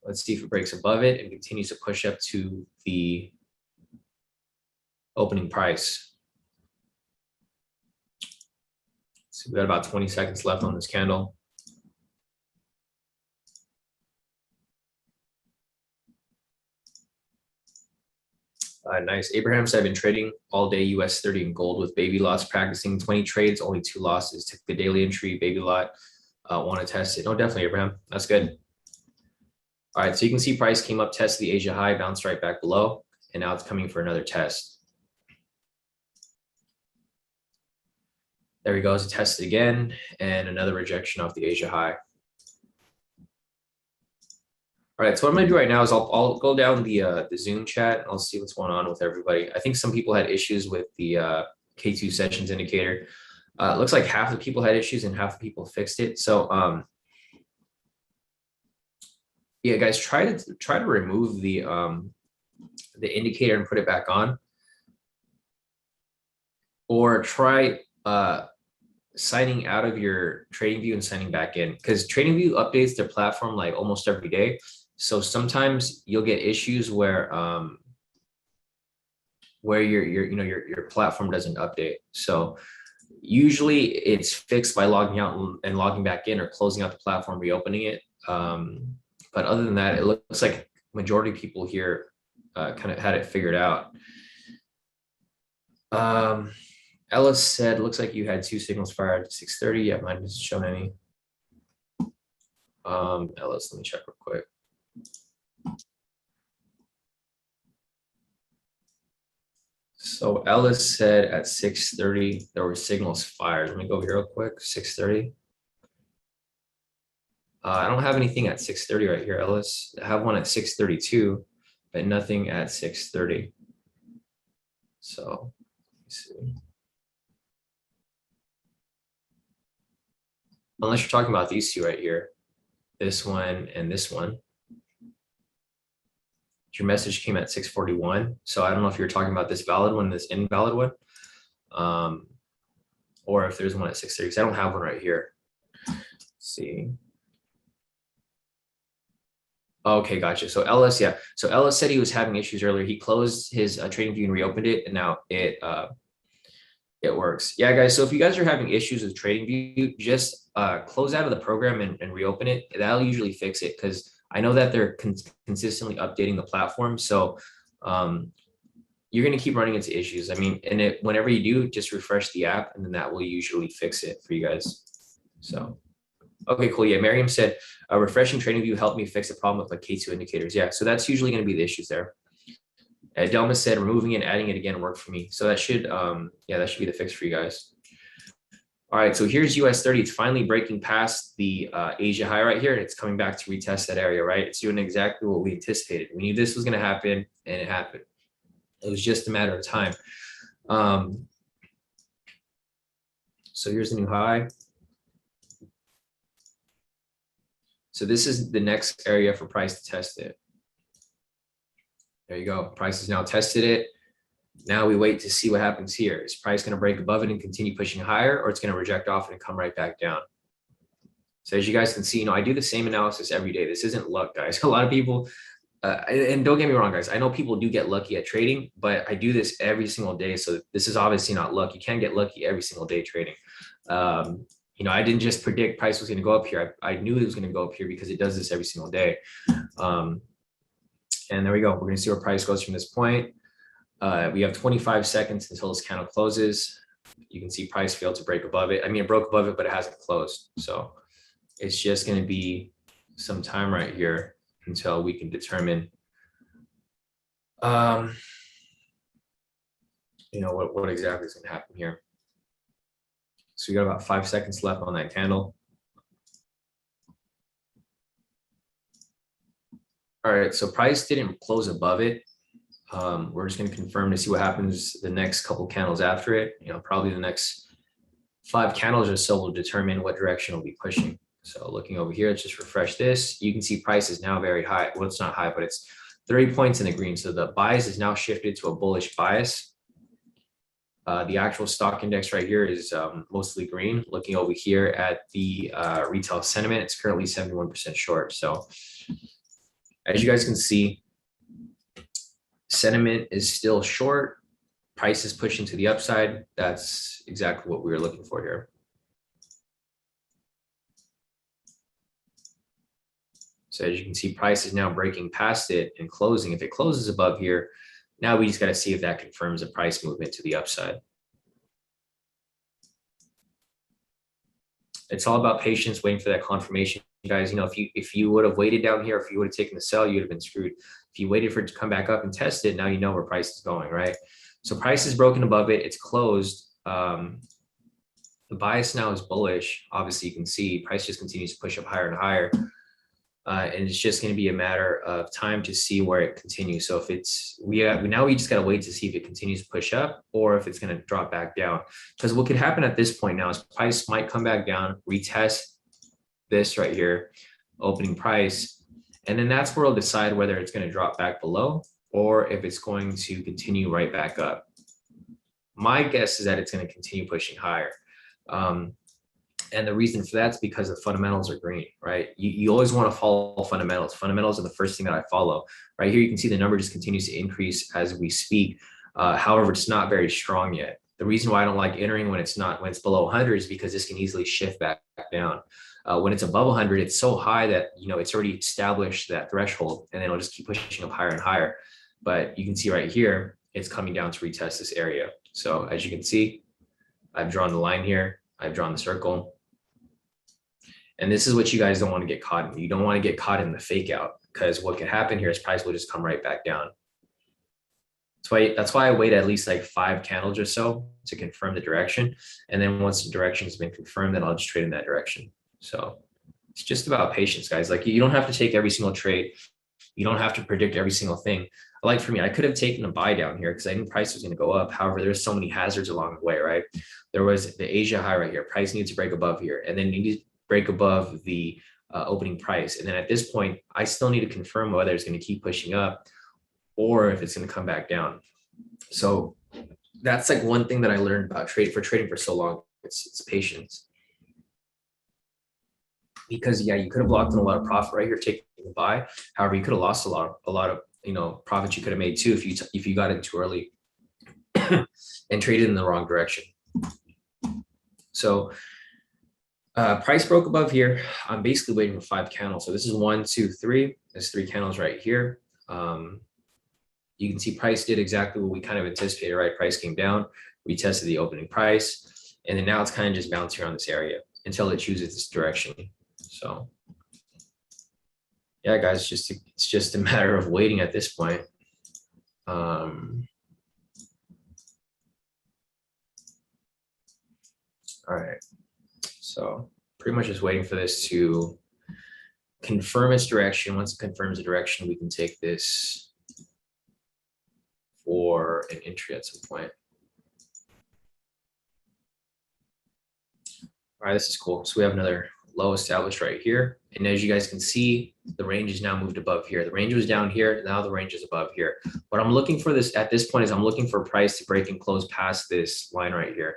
Let's see if it breaks above it and continues to push up to the opening price. So we've got about 20 seconds left on this candle. Nice. Abraham said, I've been trading all day US 30 in gold with baby lots, practicing 20 trades, only 2 losses. Took the daily entry, baby lot. Want to test it? No, definitely, Abraham. That's good. All right, so you can see price came up, tested the Asia high, bounced right back below, and now it's coming for another test. There we go. It's tested again, and another rejection off the Asia high. All right, so what I'm gonna do right now is I'll go down the Zoom chat. I'll see what's going on with everybody. I think some people had issues with the K2 sessions indicator. It looks like half the people had issues and half the people fixed it. So yeah, guys, try to remove the indicator and put it back on, or try signing out of your TradingView and signing back in, because TradingView updates their platform like almost every day. So sometimes you'll get issues where your platform doesn't update. So usually it's fixed by logging out and logging back in, or closing out the platform, reopening it. But other than that, it looks like majority of people here kind of had it figured out. Ellis said, looks like you had 2 signals fired at 6:30. Yeah, mine doesn't show any. Ellis, let me check real quick. So Ellis said at 6:30 there were signals fired. Let me go over here real quick. 6:30. I don't have anything at 6:30 right here, Ellis. I have one at 6:32, but nothing at 6:30. So let's see. Unless you're talking about these two right here, this one and this one. Your message came at 6:41. So I don't know if you're talking about this valid one, this invalid one, or if there's one at 6:30, because I don't have one right here. Let's see. Okay, gotcha. So Ellis, yeah. So Ellis said he was having issues earlier. He closed his TradingView and reopened it, and now it works. Yeah, guys. So if you guys are having issues with TradingView, just close out of the program and reopen it. That'll usually fix it, because I know that they're consistently updating the platform. So you're going to keep running into issues. I mean, and whenever you do, just refresh the app, and then that will usually fix it for you guys. So, okay, cool. Yeah, Miriam said, refreshing TradingView helped me fix the problem with my K2 indicators. Yeah, so that's usually going to be the issues there. Delma said, removing it and adding it again worked for me. So that should, yeah, that should be the fix for you guys. All right, so here's US 30. It's finally breaking past the Asia high right here. It's coming back to retest that area, right? It's doing exactly what we anticipated. We knew this was going to happen, and it happened. It was just a matter of time. So here's the new high. So this is the next area for price to test it. There you go. Price has now tested it. Now we wait to see what happens here. Is price going to break above it and continue pushing higher, or it's going to reject off and come right back down? So as you guys can see, I do the same analysis every day. This isn't luck, guys. A lot of people, and don't get me wrong, guys, I know people do get lucky at trading, but I do this every single day. So this is obviously not luck. You can't get lucky every single day trading. I didn't just predict price was going to go up here. I knew it was going to go up here because it does this every single day. And there we go. We're going to see where price goes from this point. We have 25 seconds until this candle closes. You can see price failed to break above it. I mean, it broke above it, but it hasn't closed. So it's just going to be some time right here until we can determine, what exactly is going to happen here. So we got about 5 seconds left on that candle. All right, so price didn't close above it. We're just going to confirm to see what happens the next couple candles after it. Probably the next 5 candles or so will determine what direction it'll be pushing. So looking over here, let's just refresh this. You can see price is now very high. Well, it's not high, but it's 30 points in the green. So the bias is now shifted to a bullish bias. The actual stock index right here is mostly green. Looking over here at the retail sentiment, it's currently 71% short. So as you guys can see, sentiment is still short. Price is pushing to the upside. That's exactly what we were looking for here. So as you can see, price is now breaking past it and closing. If it closes above here, now we just got to see if that confirms a price movement to the upside. It's all about patience, waiting for that confirmation. You guys, you know, if you would have waited down here, if you would have taken the sell, you'd have been screwed. If you waited for it to come back up and test it, now you know where price is going, right? So price is broken above it. It's closed. The bias now is bullish. Obviously, you can see price just continues to push up higher and higher. And it's just going to be a matter of time to see where it continues. So if it's, we just got to wait to see if it continues to push up or if it's going to drop back down. Because what could happen at this point now is price might come back down, retest this right here, opening price. And then that's where it'll decide whether it's going to drop back below or if it's going to continue right back up. My guess is that it's going to continue pushing higher. And the reason for that is because the fundamentals are green, right? You always want to follow fundamentals. Fundamentals are the first thing that I follow. Right here, you can see the number just continues to increase as we speak. However, it's not very strong yet. The reason why I don't like entering when it's below 100 is because this can easily shift back down. When it's above 100, it's so high that, you know, it's already established that threshold, and then it'll just keep pushing up higher and higher. But you can see right here, it's coming down to retest this area. So as you can see, I've drawn the line here. I've drawn the circle. And this is what you guys don't want to get caught in. You don't want to get caught in the fake out, because what could happen here is price will just come right back down. That's why I wait at least like 5 candles or so to confirm the direction. And then once the direction has been confirmed, then I'll just trade in that direction. So it's just about patience, guys. Like, you don't have to take every single trade. You don't have to predict every single thing. Like for me, I could have taken a buy down here because I knew price was going to go up. However, there's so many hazards along the way, right? There was the Asia high right here. Price needs to break above here, and then needs to break above the opening price. And then at this point, I still need to confirm whether it's going to keep pushing up or if it's going to come back down. So that's like one thing that I learned about trading for so long. It's patience. Because yeah, you could have locked in a lot of profit right here taking the buy. However, you could have lost a lot of, you know, profits you could have made too if you got in too early and traded in the wrong direction. So price broke above here. I'm basically waiting for 5 candles. So this is 1, 2, 3. There's 3 candles right here. You can see price did exactly what we kind of anticipated, right? Price came down, retested the opening price, and then now it's kind of just bouncing around this area until it chooses this direction. So yeah, guys, it's just a matter of waiting at this point. All right. So pretty much just waiting for this to confirm its direction. Once it confirms the direction, we can take this for an entry at some point. All right, this is cool. So we have another low established right here. And as you guys can see, the range is now moved above here. The range was down here. Now the range is above here. What I'm looking for at this point is I'm looking for price to break and close past this line right here.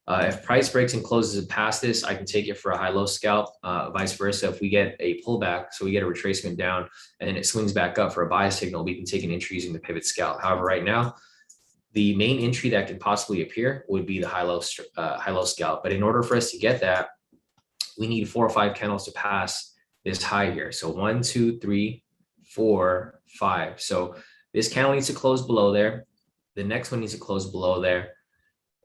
If price breaks and closes past this, I can take it for a high-low scalp. Vice versa, if we get a pullback, so we get a retracement down and then it swings back up for a buy signal, we can take an entry using the pivot scalp. However, right now, the main entry that could possibly appear would be the high-low scalp. But in order for us to get that, we need 4 or 5 candles to pass this high here. So 1, 2, 3, 4, 5. So this candle needs to close below there. The next one needs to close below there.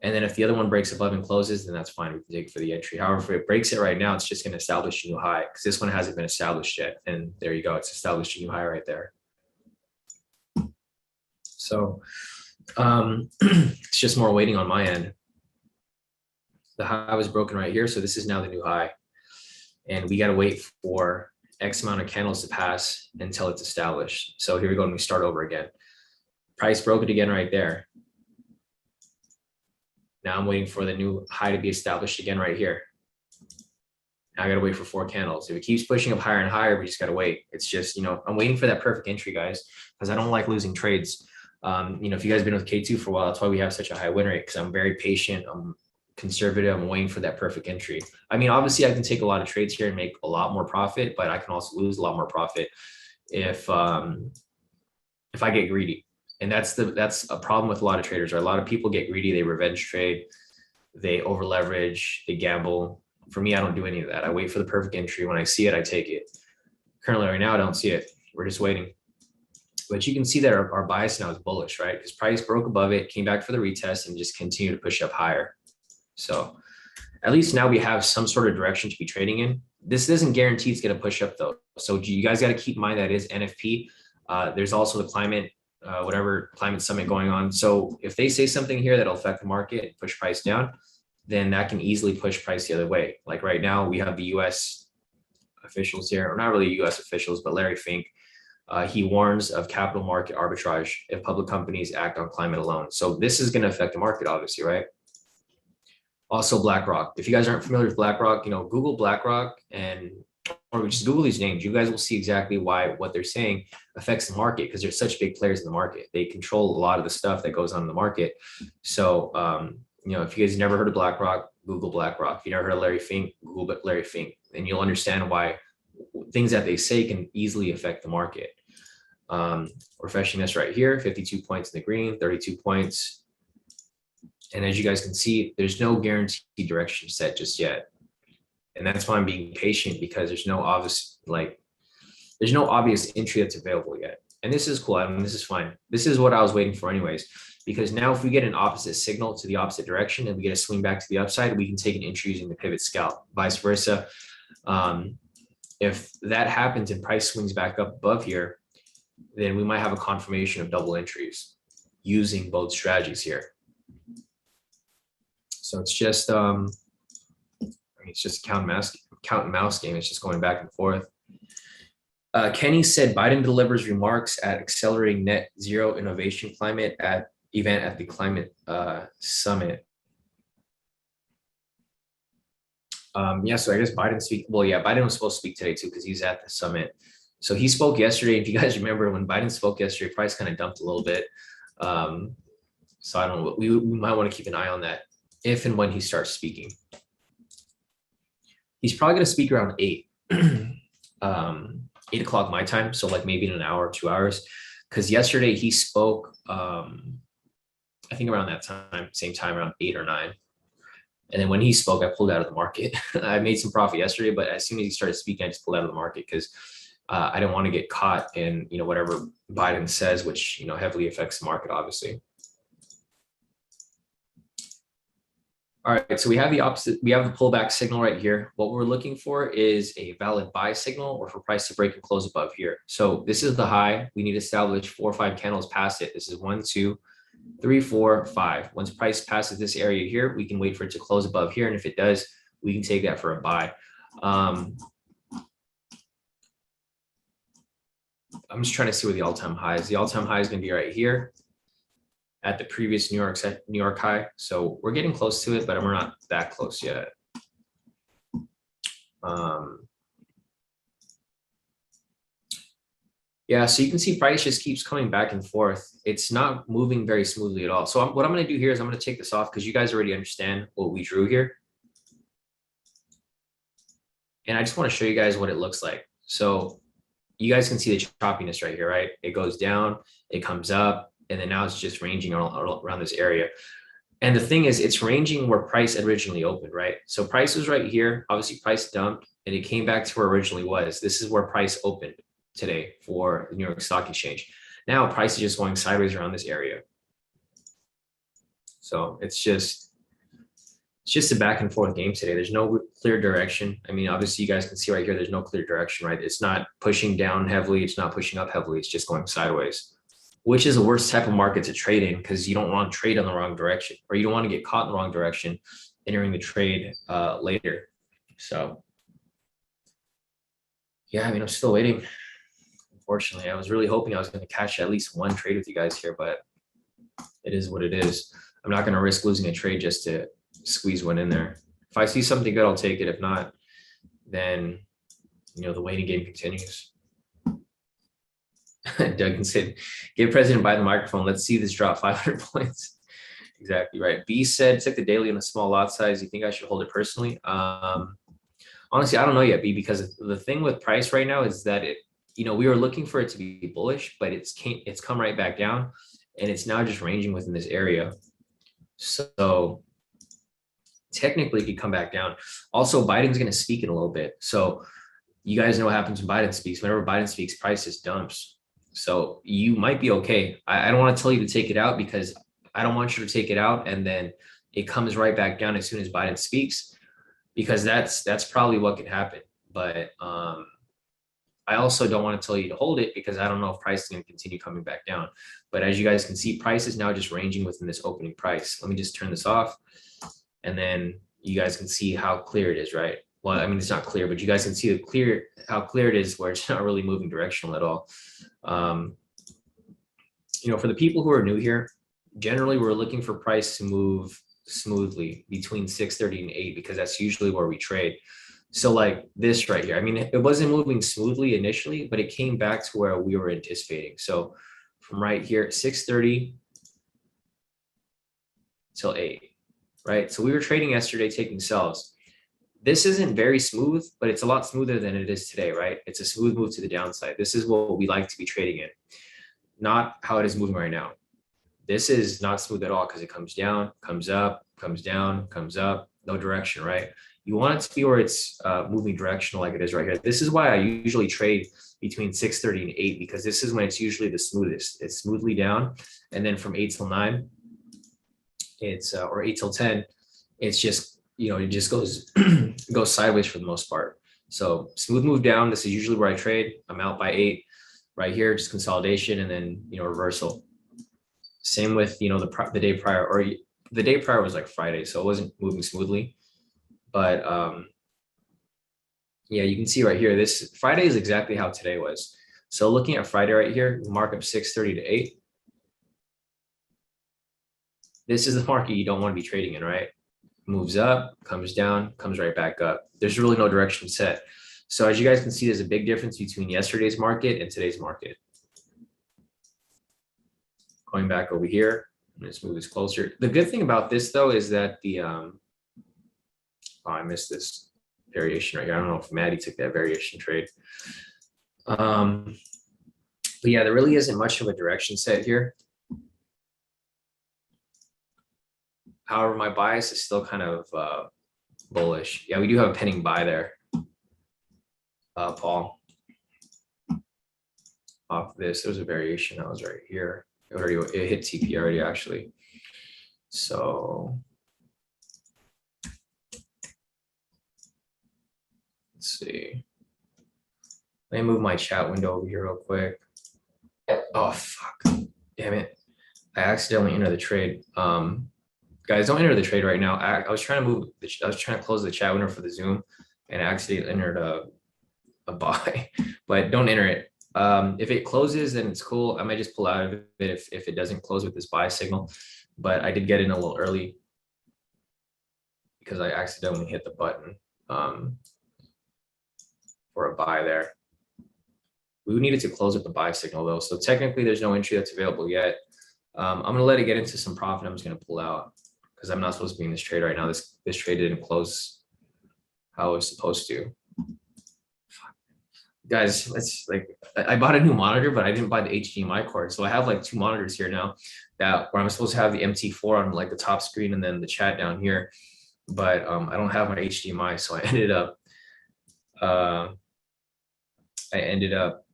And then if the other one breaks above and closes, then that's fine. We can take it for the entry. However, if it breaks it right now, it's just going to establish a new high because this one hasn't been established yet. And there you go. It's established a new high right there. So it's just more waiting on my end. The high was broken right here. So this is now the new high. And we got to wait for X amount of candles to pass until it's established. So here we go. And we start over again. Price broke it again right there. Now I'm waiting for the new high to be established again right here. Now I gotta wait for 4 candles. If it keeps pushing up higher and higher, we just gotta wait. It's just, I'm waiting for that perfect entry, guys, because I don't like losing trades. If you guys have been with K2 for a while, that's why we have such a high win rate, because I'm very patient. I'm conservative. I'm waiting for that perfect entry. I mean, obviously I can take a lot of trades here and make a lot more profit, but I can also lose a lot more profit if I get greedy. And that's a problem with a lot of traders, right? A lot of people get greedy, they revenge trade, they over leverage, they gamble. For me, I don't do any of that. I wait for the perfect entry. When I see it, I take it. Currently right now, I don't see it. We're just waiting. But you can see that our bias now is bullish, right? Because price broke above it, came back for the retest, and just continued to push up higher. So at least now we have some sort of direction to be trading in. This doesn't guarantee it's going to push up though. So you guys got to keep in mind that is NFP. There's also the climate, whatever climate summit going on. So if they say something here that'll affect the market, push price down, then that can easily push price the other way. Like right now, we have the US officials here, or not really US officials, but Larry Fink. He warns of capital market arbitrage if public companies act on climate alone. So this is going to affect the market, obviously, right? Also, BlackRock. If you guys aren't familiar with BlackRock, Google BlackRock or just Google these names. You guys will see exactly why what they're saying affects the market, because they're such big players in the market. They control a lot of the stuff that goes on in the market. So, if you guys never heard of BlackRock, Google BlackRock. If you never heard of Larry Fink, Google Larry Fink, and you'll understand why things that they say can easily affect the market. Refreshing this right here, 52 points in the green, 32 points. And as you guys can see, there's no guaranteed direction set just yet. And that's why I'm being patient, because there's no obvious entry that's available yet. And this is cool. I mean, this is fine. This is what I was waiting for anyways, because now if we get an opposite signal to the opposite direction and we get a swing back to the upside, we can take an entry using the pivot scalp, vice versa. If that happens and price swings back up above here, then we might have a confirmation of double entries using both strategies here. So it's just it's just a cat and mouse game. It's just going back and forth. Kenny said Biden delivers remarks at accelerating net zero innovation climate event at the climate summit. So I guess Biden speak. Well, yeah, Biden was supposed to speak today too, because he's at the summit. So he spoke yesterday. If you guys remember, when Biden spoke yesterday, price kind of dumped a little bit. So I don't know. We might want to keep an eye on that if and when he starts speaking. He's probably going to speak around 8 o'clock my time. So like maybe in an hour or 2 hours, because yesterday he spoke, I think around that time, same time, around 8 or 9. And then when he spoke, I pulled out of the market. I made some profit yesterday, but as soon as he started speaking, I just pulled out of the market because I didn't want to get caught in, whatever Biden says, which, heavily affects the market, obviously. All right, so we have the opposite. We have the pullback signal right here. What we're looking for is a valid buy signal, or for price to break and close above here. So this is the high. We need to establish 4 or 5 candles past it. This is 1, 2, 3, 4, 5. Once price passes this area here, we can wait for it to close above here. And if it does, we can take that for a buy. I'm just trying to see where the all-time high is. The all-time high is going to be right here at the previous New York high. So we're getting close to it, but we're not that close yet. Yeah, so you can see price just keeps coming back and forth. It's not moving very smoothly at all. So what I'm going to do here is I'm going to take this off because you guys already understand what we drew here. And I just want to show you guys what it looks like. So you guys can see the choppiness right here, right? It goes down, it comes up, and then now it's just ranging around this area. And the thing is, it's ranging where price originally opened, right? So price was right here. Obviously, price dumped, and it came back to where it originally was. This is where price opened today for the New York Stock Exchange. Now price is just going sideways around this area. So it's just a back and forth game today. There's no clear direction. I mean, obviously you guys can see right here, there's no clear direction, right? It's not pushing down heavily. It's not pushing up heavily. It's just going sideways, which is the worst type of market to trade in because you don't want to trade on the wrong direction, or you don't want to get caught in the wrong direction entering the trade later. So yeah, I mean, I'm still waiting. Unfortunately, I was really hoping I was going to catch at least one trade with you guys here, but it is what it is. I'm not going to risk losing a trade just to squeeze one in there. If I see something good, I'll take it. If not, then, the waiting game continues. Doug said, give President Biden the microphone. Let's see this drop 500 points. Exactly right. B said, took the daily on a small lot size. You think I should hold it personally? Honestly, I don't know yet, B, because the thing with price right now is that we were looking for it to be bullish, but it's come right back down, and it's now just ranging within this area. So technically, it could come back down. Also, Biden's going to speak in a little bit. So you guys know what happens when Biden speaks. Whenever Biden speaks, price just dumps. So you might be okay. I don't want to tell you to take it out because I don't want you to take it out and then it comes right back down as soon as Biden speaks, because that's probably what could happen. But I also don't want to tell you to hold it because I don't know if price is going to continue coming back down. But as you guys can see, price is now just ranging within this opening price. Let me just turn this off, and then you guys can see how clear it is, right? Well, I mean, it's not clear, but you guys can see how clear it is where it's not really moving directional at all. For the people who are new here, generally we're looking for price to move smoothly between 630 and 8 because that's usually where we trade. So like this right here, I mean, it wasn't moving smoothly initially, but it came back to where we were anticipating. So from right here, 630 till 8, right? So we were trading yesterday, taking sells. This isn't very smooth, but it's a lot smoother than it is today, right? It's a smooth move to the downside. This is what we like to be trading in, not how it is moving right now. This is not smooth at all because it comes down, comes up, comes down, comes up, no direction, right? You want it to be where it's moving directional like it is right here. This is why I usually trade between 630 and 8 because this is when it's usually the smoothest. It's smoothly down, and then from 8 till 9, it's or 8 till 10, it's just it just goes goes sideways for the most part. So smooth move down. This is usually where I trade. I'm out by 8 right here, just consolidation, and then reversal. Same with the day prior, or the day prior was like Friday, so it wasn't moving smoothly. But yeah, you can see right here, this Friday is exactly how today was. So looking at Friday right here, markup 630 to 8. This is the market you don't want to be trading in, right? Moves up, comes down, comes right back up. There's really no direction set. So as you guys can see, there's a big difference between yesterday's market and today's market. Going back over here, let's move this closer. The good thing about this though is that oh, I missed this variation right here. I don't know if Maddie took that variation trade. But yeah, there really isn't much of a direction set here. However, my bias is still kind of bullish. Yeah, we do have a pending buy there, Paul. Off this, there's a variation that was right here. It hit TP already, actually. So let's see. Let me move my chat window over here real quick. Oh, fuck. Damn it. I accidentally entered the trade. Guys, don't enter the trade right now. I was trying to close the chat window for the Zoom, and I accidentally entered a buy, but don't enter it. If it closes, then it's cool. I might just pull out of it if it doesn't close with this buy signal. But I did get in a little early because I accidentally hit the button for a buy there. We needed to close with the buy signal though. So technically there's no entry that's available yet. I'm going to let it get into some profit. I'm just going to pull out because I'm not supposed to be in this trade right now. This trade didn't close how it was supposed to. Guys, it's like I bought a new monitor, but I didn't buy the HDMI cord. So I have like 2 monitors here now where I'm supposed to have the MT4 on like the top screen and then the chat down here. But I don't have my HDMI, so I ended up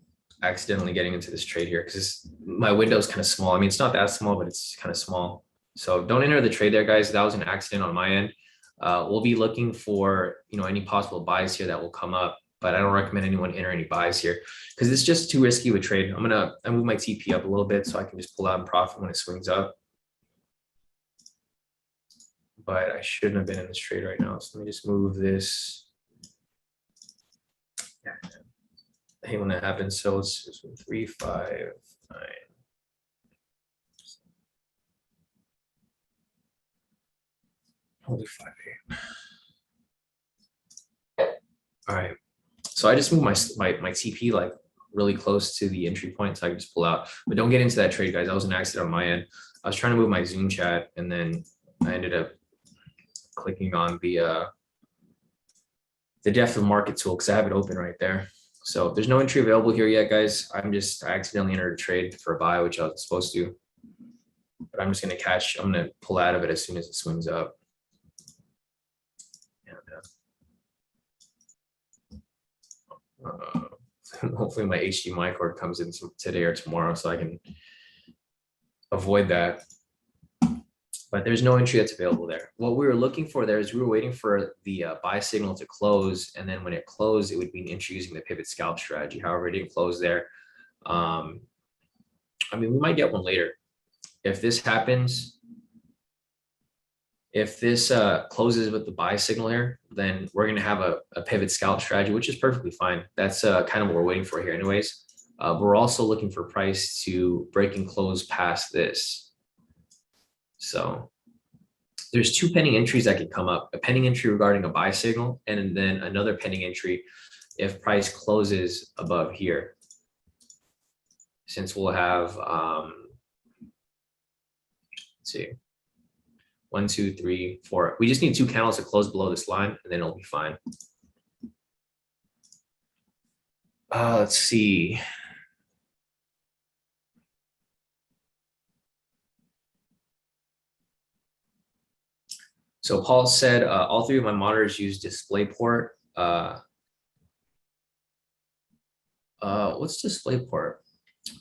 accidentally getting into this trade here because my window is kind of small. I mean, it's not that small, but it's kind of small. So don't enter the trade there, guys. That was an accident on my end. We'll be looking for any possible buys here that will come up, but I don't recommend anyone enter any buys here because it's just too risky of a trade. I move my TP up a little bit so I can just pull out and profit when it swings up. But I shouldn't have been in this trade right now. So let me just move this. I hate when that happens. So let's just 3, 5, 9. Holy 5-8. All right. So I just moved my TP like really close to the entry point, so I can just pull out. But don't get into that trade, guys. That was an accident on my end. I was trying to move my Zoom chat, and then I ended up clicking on the depth of market tool because I have it open right there. So there's no entry available here yet, guys. I accidentally entered a trade for a buy, which I was supposed to. But I'm just gonna I'm gonna pull out of it as soon as it swings up. Hopefully my HDMI cord comes in today or tomorrow so I can avoid that. But there's no entry that's available there. What we were looking for there is we were waiting for the buy signal to close, and then when it closed, it would be an entry using the pivot scalp strategy. However, it didn't close there. I mean, we might get one later. If this happens, if this closes with the buy signal here, then we're going to have a pivot scalp strategy, which is perfectly fine. That's kind of what we're waiting for here anyways. We're also looking for price to break and close past this. So there's two pending entries that could come up, a pending entry regarding a buy signal, and then another pending entry if price closes above here. Since we'll have, let's see, 1, 2, 3, 4. We just need 2 candles to close below this line, and then it'll be fine. Let's see. So Paul said, all 3 of my monitors use DisplayPort. What's DisplayPort?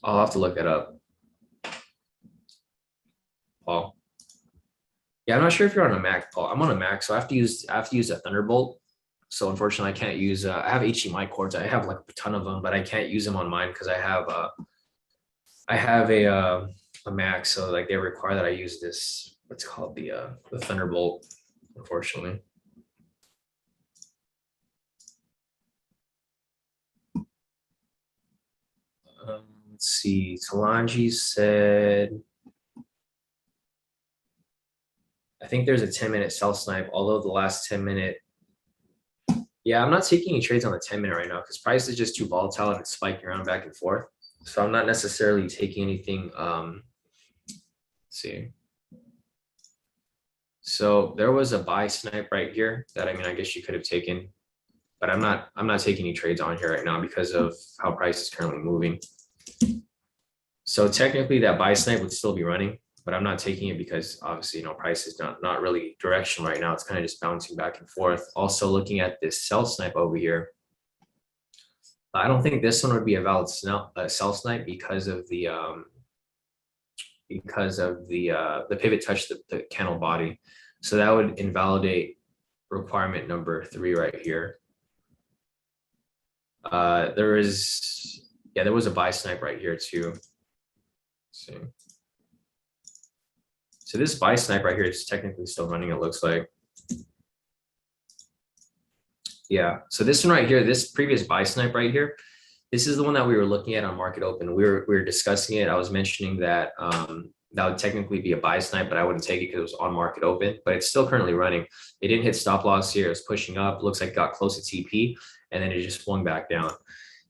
I'll have to look that up. Paul. Yeah, I'm not sure if you're on a Mac, Paul. I'm on a Mac, so I have to use a Thunderbolt. So unfortunately, I can't use. I have HDMI cords. I have like a ton of them, but I can't use them on mine because I have a Mac. So like they require that I use this. What's called the Thunderbolt. Unfortunately. Let's see. Talanji said, I think there's a 10-minute sell snipe, although the last 10-minute. Yeah, I'm not taking any trades on the 10-minute right now because price is just too volatile and it's spiking around back and forth. So I'm not necessarily taking anything. Let's see. So there was a buy snipe right here that, I mean, I guess you could have taken, but I'm not taking any trades on here right now because of how price is currently moving. So technically that buy snipe would still be running, but I'm not taking it because obviously, you know, price is not really directional right now. It's kind of just bouncing back and forth. Also looking at this sell snipe over here. I don't think this one would be a valid sell snipe because of the pivot touch the candle body. So that would invalidate requirement number 3 right here. There was a buy snipe right here too. Let's see. So this buy snipe right here is technically still running, it looks like. Yeah, so this one right here, this previous buy snipe right here, this is the one that we were looking at on market open. We were discussing it. I was mentioning that that would technically be a buy snipe, but I wouldn't take it because it was on market open, but it's still currently running. It didn't hit stop loss here. It's pushing up. Looks like it got close to TP, and then it just swung back down.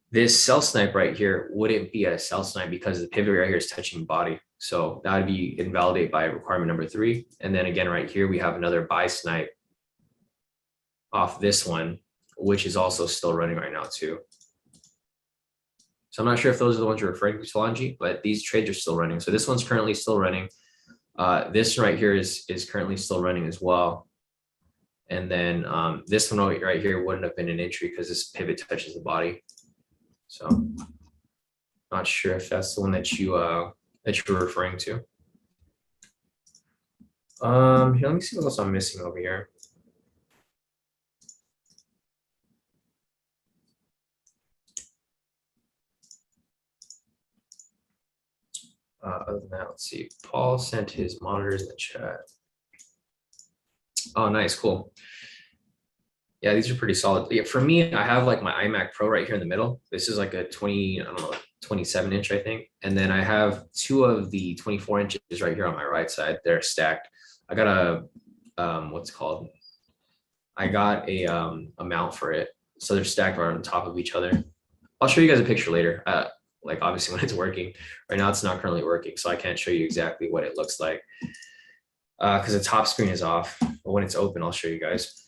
This sell snipe right here wouldn't be a sell snipe because the pivot right here is touching body. So that would be invalidate by requirement number 3. And then again, right here, we have another buy snipe off this one, which is also still running right now too. So I'm not sure if those are the ones you're referring to, Talanji, but these trades are still running. So this one's currently still running. This right here is currently still running as well. And then this one right here wouldn't have been an entry because this pivot touches the body. So not sure if that's the one that you're referring to. Here, let me see what else I'm missing over here. Other than that, let's see. Paul sent his monitors in the chat. Oh, nice, cool. Yeah, these are pretty solid. Yeah, for me, I have like my iMac Pro right here in the middle. This is like a 27 inch, I think. And then I have 2 of the 24 inches right here on my right side. They're stacked. I got a what's it called? I got a mount for it. So they're stacked right on top of each other. I'll show you guys a picture later. Like obviously when it's working. Right now it's not currently working, so I can't show you exactly what it looks like. Because the top screen is off. But when it's open, I'll show you guys.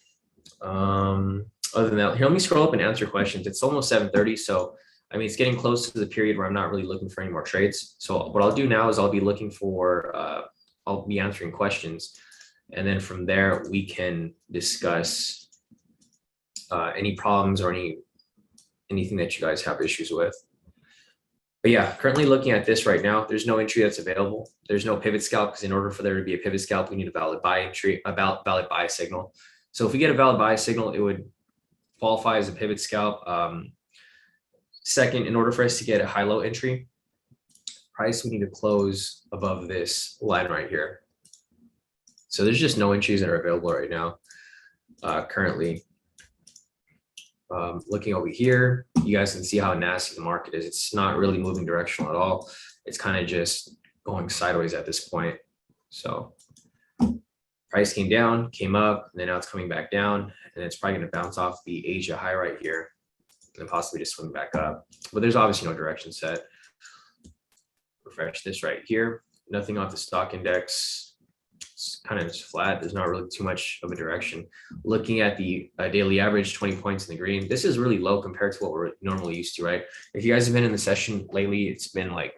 Other than that, here, let me scroll up and answer questions. It's almost 7:30, so I mean it's getting close to the period where I'm not really looking for any more trades. So what I'll do now is I'll be looking for I'll be answering questions, and then from there we can discuss any problems or anything that you guys have issues with. But yeah, currently looking at this right now, there's no entry that's available. There's no pivot scalp because in order for there to be a pivot scalp, we need a valid buy entry, a valid buy signal. So if we get a valid buy signal, it would qualify as a pivot scalp. Second, in order for us to get a high-low entry price, we need to close above this line right here. So there's just no entries that are available right now. Currently, looking over here, you guys can see how nasty the market is. It's not really moving directional at all. It's kind of just going sideways at this point. So price came down, came up, and then now it's coming back down, and it's probably going to bounce off the Asia high right here and possibly just swing back up. But there's obviously no direction set. Refresh this right here. Nothing off the stock index. It's kind of just flat. There's not really too much of a direction. Looking at the daily average, 20 points in the green. This is really low compared to what we're normally used to, right? If you guys have been in the session lately, it's been like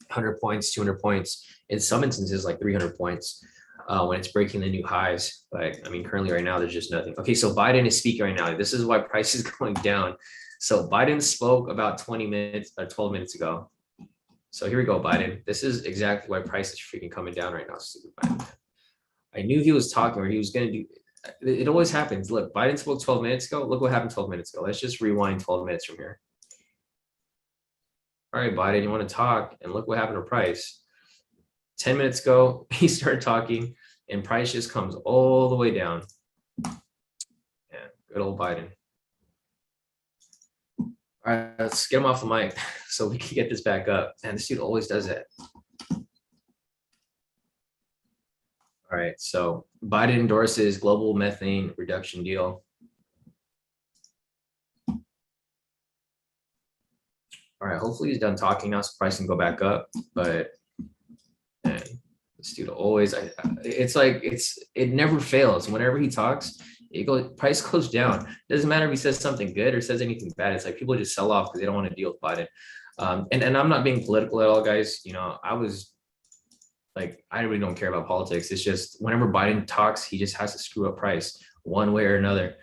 100 points, 200 points. In some instances, like 300 points when it's breaking the new highs. But I mean, currently right now, there's just nothing. Okay, so Biden is speaking right now. This is why price is going down. So Biden spoke about 20 minutes or 12 minutes ago. So here we go, Biden. This is exactly why price is freaking coming down right now. Stupid Biden. I knew he was talking or he was going to do. It always happens. Look, Biden spoke 12 minutes ago. Look what happened 12 minutes ago. Let's just rewind 12 minutes from here. All right, Biden, you want to talk? And look what happened to price. 10 minutes ago, he started talking and price just comes all the way down. Yeah, good old Biden. All right, let's get him off the mic so we can get this back up. And this dude always does that. All right, so Biden endorses global methane reduction deal. All right, hopefully he's done talking now so price can go back up. But man, this dude always, it's like, it never fails. Whenever he talks, price goes down. It doesn't matter if he says something good or says anything bad. It's like people just sell off because they don't want to deal with Biden. And I'm not being political at all, guys. You know, I really don't care about politics. It's just whenever Biden talks, he just has to screw up price one way or another.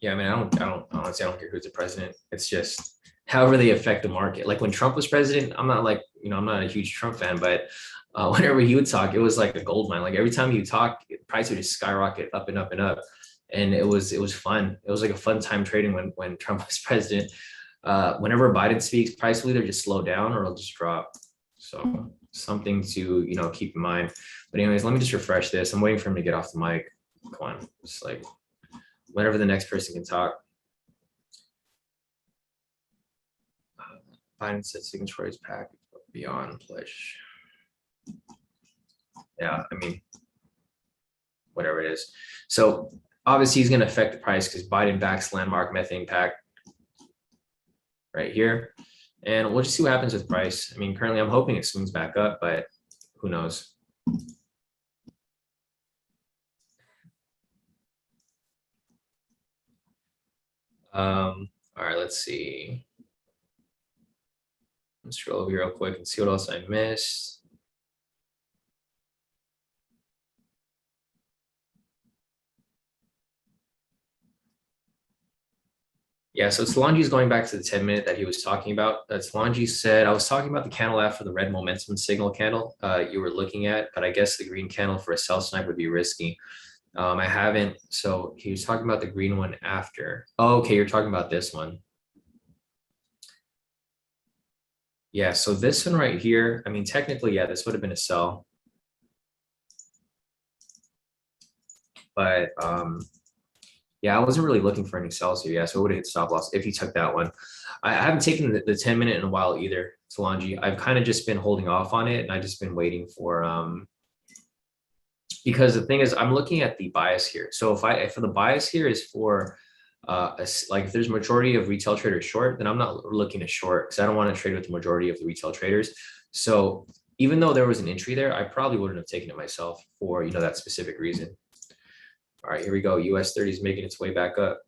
Yeah, I mean, honestly, I don't care who's the president. It's just however they affect the market. Like when Trump was president, I'm not a huge Trump fan, but whenever he would talk, it was like a gold mine. Like every time he would talk, price would just skyrocket up and up and up. And it was fun. It was like a fun time trading when Trump was president. Whenever Biden speaks, price will either just slow down or it'll just drop. So something to, keep in mind. But anyways, let me just refresh this. I'm waiting for him to get off the mic. Come on. It's like whenever the next person can talk. Biden said signatories package beyond pledge. Yeah, I mean, whatever it is. So obviously he's going to affect the price because Biden backs landmark methane pact right here. And we'll just see what happens with price. I mean, currently I'm hoping it swings back up, but who knows? All right, let's see. Let's scroll over here real quick and see what else I missed. Yeah, so Solange is going back to the 10-minute that he was talking about. Solange said, I was talking about the candle after the red momentum signal candle you were looking at, but I guess the green candle for a sell snipe would be risky. I haven't. So he was talking about the green one after. Oh, okay, you're talking about this one. Yeah, so this one right here, I mean, technically, yeah, this would have been a sell. But Yeah, I wasn't really looking for any sells here. Yeah, so I would have hit stop loss if he took that one. I haven't taken the 10-minute in a while either, Solange. I've kind of just been holding off on it, and I just been waiting for because the thing is I'm looking at the bias here. So if the bias here is for like if there's majority of retail traders short, then I'm not looking to short because I don't want to trade with the majority of the retail traders. So even though there was an entry there, I probably wouldn't have taken it myself for that specific reason. All right, here we go. US 30 is making its way back up.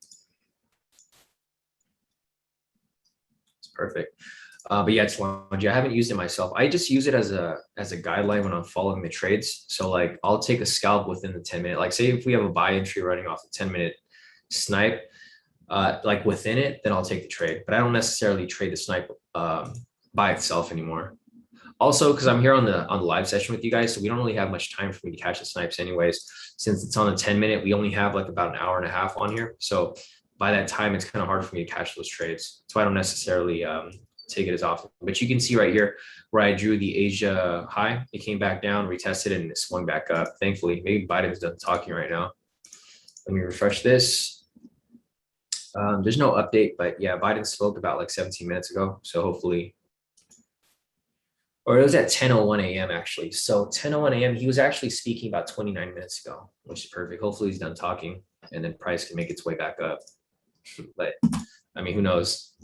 It's perfect. But yeah, it's Lunge. I haven't used it myself. I just use it as a guideline when I'm following the trades. So like I'll take a scalp within the 10-minute. Like say if we have a buy entry running off the 10-minute snipe, like within it, then I'll take the trade. But I don't necessarily trade the snipe by itself anymore. Also, because I'm here on the live session with you guys, so we don't really have much time for me to catch the snipes anyways. Since it's on the 10-minute, we only have like about an hour and a half on here. So by that time, it's kind of hard for me to catch those trades. So I don't necessarily take it as often. But you can see right here where I drew the Asia high. It came back down, retested, and it swung back up. Thankfully, maybe Biden's done talking right now. Let me refresh this. There's no update, but yeah, Biden spoke about like 17 minutes ago. So hopefully, or it was at 10:01 a.m. actually. So 10:01 a.m. he was actually speaking about 29 minutes ago, which is perfect. Hopefully he's done talking and then price can make its way back up. But I mean, who knows?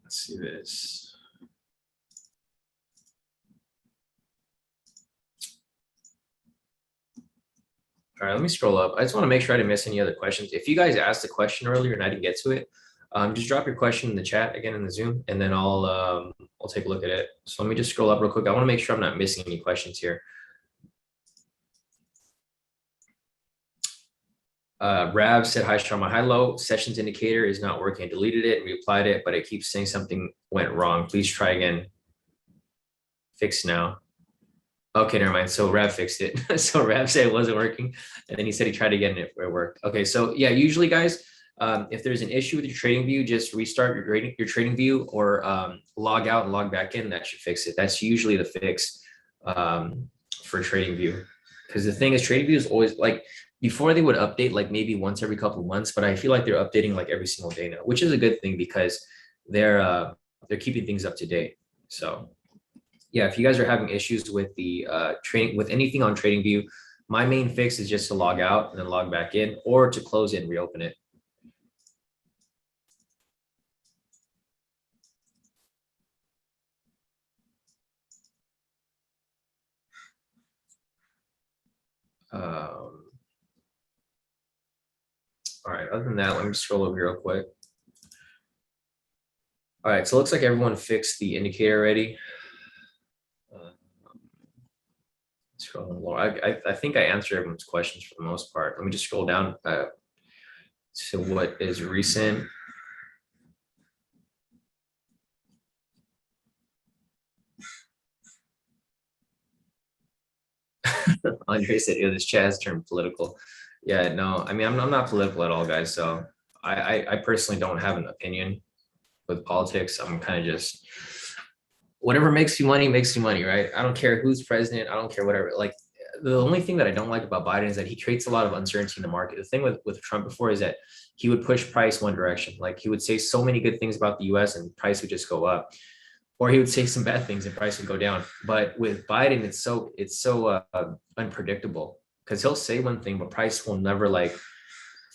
Let's see this. All right, let me scroll up. I just want to make sure I didn't miss any other questions. If you guys asked a question earlier and I didn't get to it, just drop your question in the chat again in the Zoom, and then I'll take a look at it. So let me just scroll up real quick. I want to make sure I'm not missing any questions here. Rav said, hi, Shawn, my high-low sessions indicator is not working. I deleted it, reapplied it, but it keeps saying something went wrong. Please try again. Fix now. Okay, never mind. So Rav fixed it. So Rav said it wasn't working, and then he said he tried again and it worked. Okay, so yeah, usually guys, if there's an issue with your trading view, just restart your trading view or log out and log back in. That should fix it. That's usually the fix for trading view. Because the thing is, trading view is always like before they would update like maybe once every couple of months, but I feel like they're updating like every single day now, which is a good thing because they're keeping things up to date. So yeah, if you guys are having issues with the trading with anything on TradingView, my main fix is just to log out and then log back in, or to close it and reopen it. All right, other than that, let me scroll over here real quick. All right, so it looks like everyone fixed the indicator already. Scrolling lower, I think I answered everyone's questions for the most part. Let me just scroll down to what is recent. Andre said, "Ew, this chat has turned political." Yeah, no, I mean, I'm not political at all, guys. So I personally don't have an opinion with politics. I'm kind of just whatever makes you money, right? I don't care who's president. I don't care whatever. Like the only thing that I don't like about Biden is that he creates a lot of uncertainty in the market. The thing with Trump before is that he would push price one direction. Like he would say so many good things about the US and price would just go up. Or he would say some bad things and price would go down. But with Biden, it's so unpredictable because he'll say one thing, but price will never like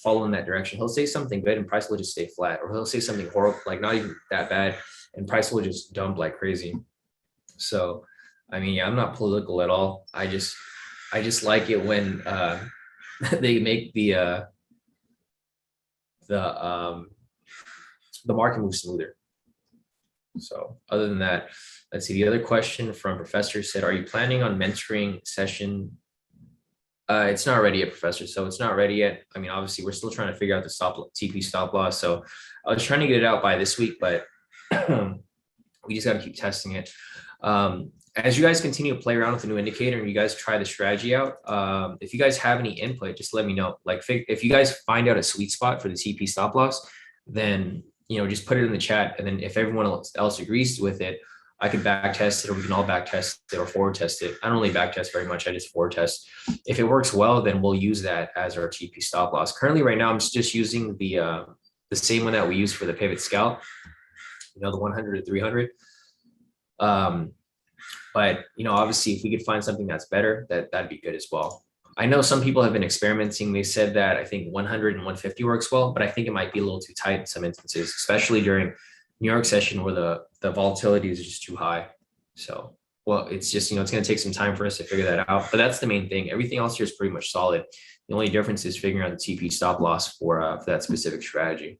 follow in that direction. He'll say something good and price will just stay flat, or he'll say something horrible, like not even that bad, and price will just dump like crazy. So, I mean, yeah, I'm not political at all. I just like it when they make the market move smoother. So other than that, let's see. The other question from Professor said, are you planning on mentoring session? It's not ready yet, Professor. So it's not ready yet. I mean, obviously, we're still trying to figure out the TP stop loss. So I was trying to get it out by this week, but we just got to keep testing it. As you guys continue to play around with the new indicator and you guys try the strategy out, if you guys have any input, just let me know. Like if you guys find out a sweet spot for the TP stop loss, then just put it in the chat. And then if everyone else agrees with it, I could back test it, or we can all back test it or forward test it. I don't really back test very much. I just forward test. If it works well, then we'll use that as our TP stop loss. Currently, right now, I'm just using the same one that we use for the pivot scalp, the 100 to 300. But obviously, if we could find something that's better, that'd be good as well. I know some people have been experimenting. They said that I think 100 and 150 works well, but I think it might be a little too tight in some instances, especially during New York session where the volatility is just too high. So, well, it's just, it's going to take some time for us to figure that out. But that's the main thing. Everything else here is pretty much solid. The only difference is figuring out the TP stop loss for that specific strategy.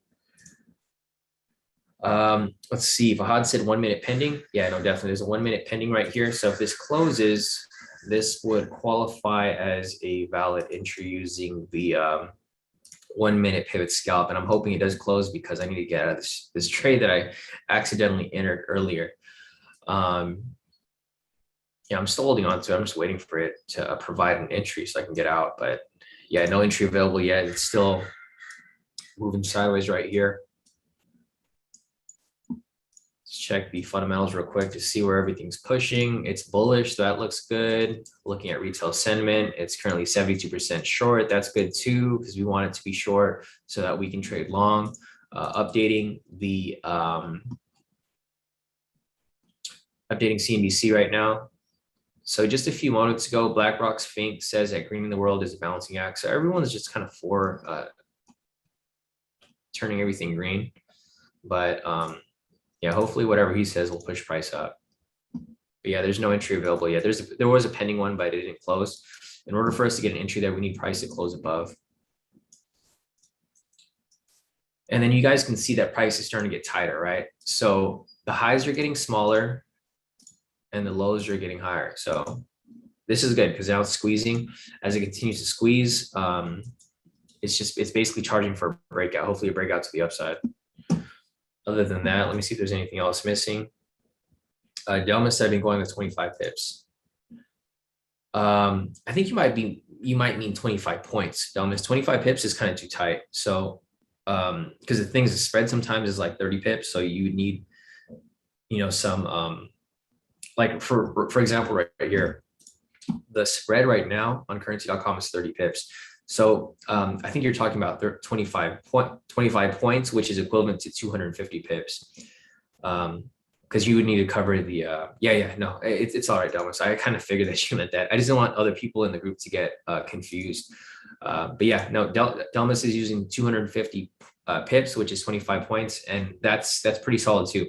Let's see. Fahad said 1 minute pending. Yeah, no, definitely. There's a 1 minute pending right here. So if this closes, this would qualify as a valid entry using the 1 minute pivot scalp. And I'm hoping it does close because I need to get out of this trade that I accidentally entered earlier. Yeah, I'm still holding on to it. I'm just waiting for it to provide an entry so I can get out. But yeah, no entry available yet. It's still moving sideways right here. Check the fundamentals real quick to see where everything's pushing. It's bullish. That looks good. Looking at retail sentiment, it's currently 72% short. That's good too, because we want it to be short so that we can trade long. Updating CNBC right now. So just a few moments ago, BlackRock's Fink says that greening the world is a balancing act. So everyone's just kind of for turning everything green. But yeah, hopefully whatever he says will push price up. But yeah, there's no entry available yet. There was a pending one, but it didn't close. In order for us to get an entry there, we need price to close above. And then you guys can see that price is starting to get tighter, right? So the highs are getting smaller and the lows are getting higher. So this is good because now it's squeezing. As it continues to squeeze, it's basically charging for a breakout, hopefully a breakout to the upside. Other than that, let me see if there's anything else missing. Delma said I've been going with 25 pips. I think you might mean 25 points. Delma's 25 pips is kind of too tight. So because the things, the spread sometimes is like 30 pips. So you need, some like for example, right here, the spread right now on currency.com is 30 pips. So I think you're talking about 25 points, which is equivalent to 250 pips. Because you would need to cover the it's all right, Delmas. I kind of figured that you meant that. I just don't want other people in the group to get confused. But yeah, no, Delmas is using 250 pips, which is 25 points, and that's pretty solid too.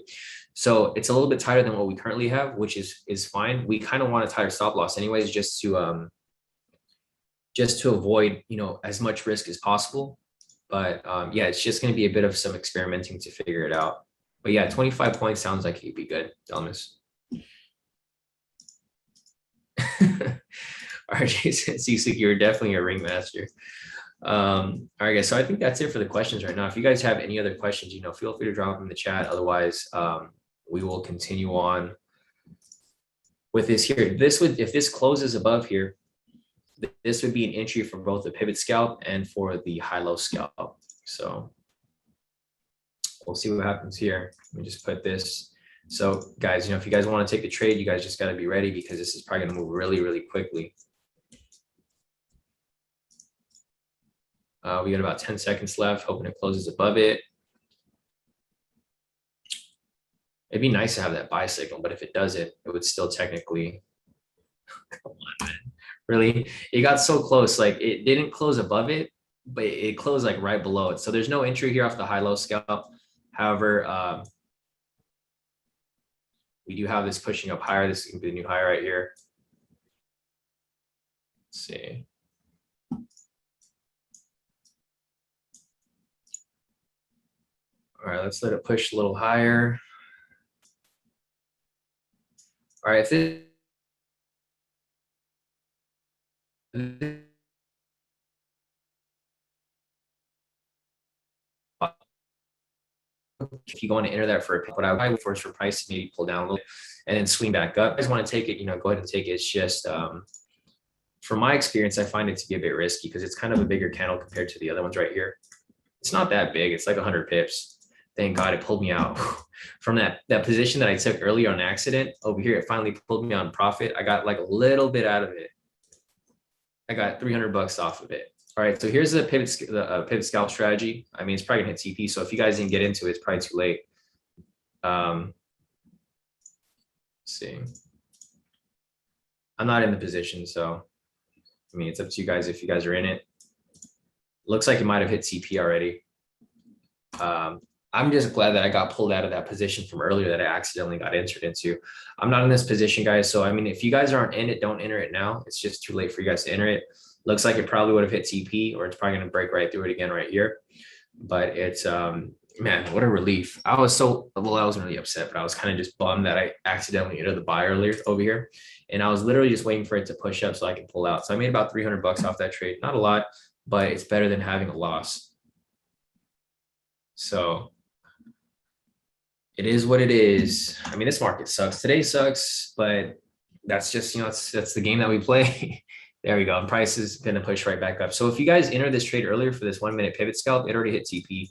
So it's a little bit tighter than what we currently have, which is fine. We kind of want a tighter stop loss anyways, just to avoid, as much risk as possible. But yeah, it's just going to be a bit of some experimenting to figure it out. But yeah, 25 points sounds like it'd be good, Delmas. All right, Jason, Sisuk, you're definitely a ringmaster. All right, guys. So I think that's it for the questions right now. If you guys have any other questions, feel free to drop them in the chat. Otherwise, we will continue on with this here. If this closes above here, this would be an entry for both the pivot scalp and for the high-low scalp. So we'll see what happens here. Let me just put this. So guys, if you guys want to take the trade, you guys just got to be ready because this is probably going to move really, really quickly. We got about 10 seconds left, hoping it closes above it. It'd be nice to have that buy signal, but if it doesn't, it would still technically, come on, man. Really, it got so close. Like it didn't close above it, but it closed like right below it. So there's no entry here off the high-low scalp. However, we do have this pushing up higher. This is gonna be the new high right here. Let's see. All right, let's let it push a little higher. All right, if you want to enter that for a pick, what I would force for price to maybe pull down a little and then swing back up. If you guys want to take it, go ahead and take it. It's just, from my experience, I find it to be a bit risky because it's kind of a bigger candle compared to the other ones right here. It's not that big. It's like 100 pips. Thank God it pulled me out from that position that I took earlier on accident. Over here, it finally pulled me on profit. I got like a little bit out of it. I got 300 bucks off of it. All right, so here's the pivot scalp strategy. I mean, it's probably gonna hit TP. So if you guys didn't get into it, it's probably too late. Let's see. I'm not in the position, so I mean, it's up to you guys if you guys are in it. Looks like it might have hit TP already. I'm just glad that I got pulled out of that position from earlier that I accidentally got entered into. I'm not in this position, guys. So, I mean, if you guys aren't in it, don't enter it now. It's just too late for you guys to enter it. Looks like it probably would have hit TP, or it's probably going to break right through it again right here. But it's, man, what a relief. I wasn't really upset, but I was kind of just bummed that I accidentally entered the buy earlier over here. And I was literally just waiting for it to push up so I can pull out. So I made about 300 bucks off that trade. Not a lot, but it's better than having a loss. So it is what it is. I mean, this market sucks. Today sucks, but that's just, that's the game that we play. There we go. And price is going to push right back up. So if you guys enter this trade earlier for this 1 minute pivot scalp, it already hit TP.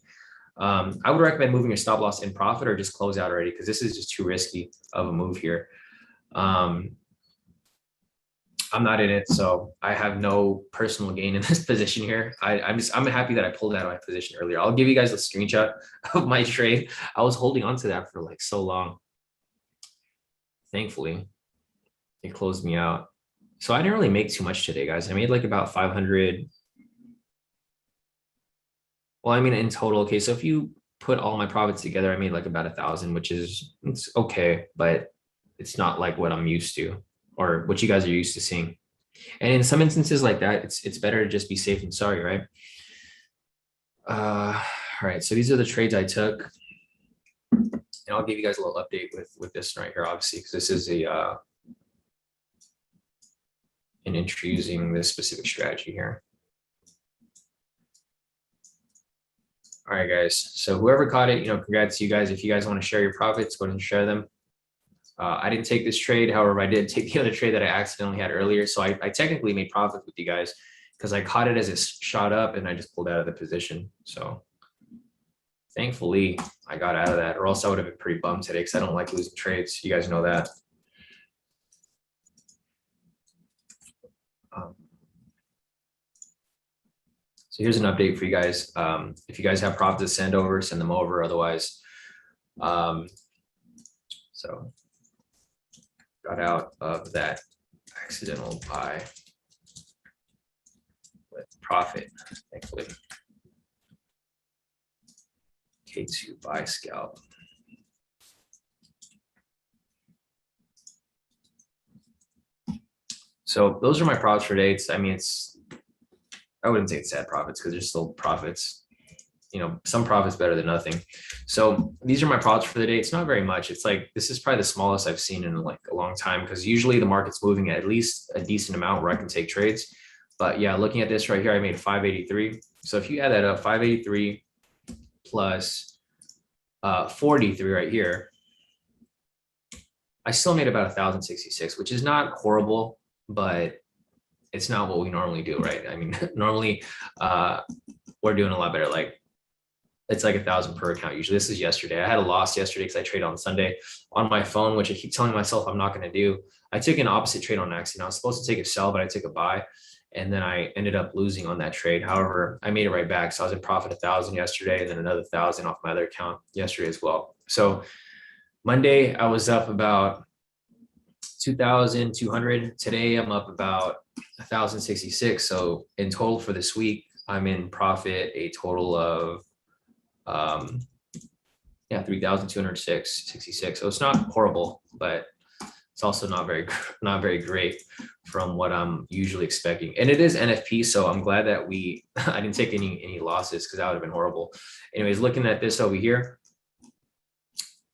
I would recommend moving your stop loss in profit or just close out already, because this is just too risky of a move here. I'm not in it, so I have no personal gain in this position here. I'm happy that I pulled out of my position earlier. I'll give you guys a screenshot of my trade. I was holding on to that for like so long. Thankfully, it closed me out. So I didn't really make too much today, guys. I made like about 500. Well, I mean, in total, okay. So if you put all my profits together, I made like about 1,000, which is, it's okay, but it's not like what I'm used to, or what you guys are used to seeing. And in some instances like that, it's better to just be safe than sorry, right? All right, so these are the trades I took. And I'll give you guys a little update with this right here, obviously, because this is an entry using this specific strategy here. All right, guys. So whoever caught it, congrats to you guys. If you guys want to share your profits, go ahead and share them. I didn't take this trade. However, I did take the other trade that I accidentally had earlier. So I technically made profit with you guys because I caught it as it shot up and I just pulled out of the position. So thankfully I got out of that, or else I would have been pretty bummed today because I don't like losing trades. You guys know that. So here's an update for you guys. If you guys have profits to send them over. Otherwise, so got out of that accidental buy with profit, thankfully. K² buy scalp. So those are my profits for dates. I mean, I wouldn't say it's sad profits because there's still profits. Some profits better than nothing. So these are my profits for the day. It's not very much. It's like, this is probably the smallest I've seen in like a long time, because usually the market's moving at least a decent amount where I can take trades. But yeah, looking at this right here, I made 583. So if you add that up, 583 plus 43 right here, I still made about 1,066, which is not horrible, but it's not what we normally do, right? I mean, normally we're doing a lot better. Like, it's like 1,000 per account. Usually this is yesterday. I had a loss yesterday because I traded on Sunday on my phone, which I keep telling myself I'm not going to do. I took an opposite trade on accident. I was supposed to take a sell, but I took a buy, and then I ended up losing on that trade. However, I made it right back. So I was in profit 1,000 yesterday, and then another 1,000 off my other account yesterday as well. So Monday I was up about 2,200. Today I'm up about 1,066. So in total for this week, I'm in profit a total of 3,266. So it's not horrible, but it's also not very great from what I'm usually expecting. And it is NFP, so I'm glad that I didn't take any losses, because that would have been horrible. Anyways, looking at this over here,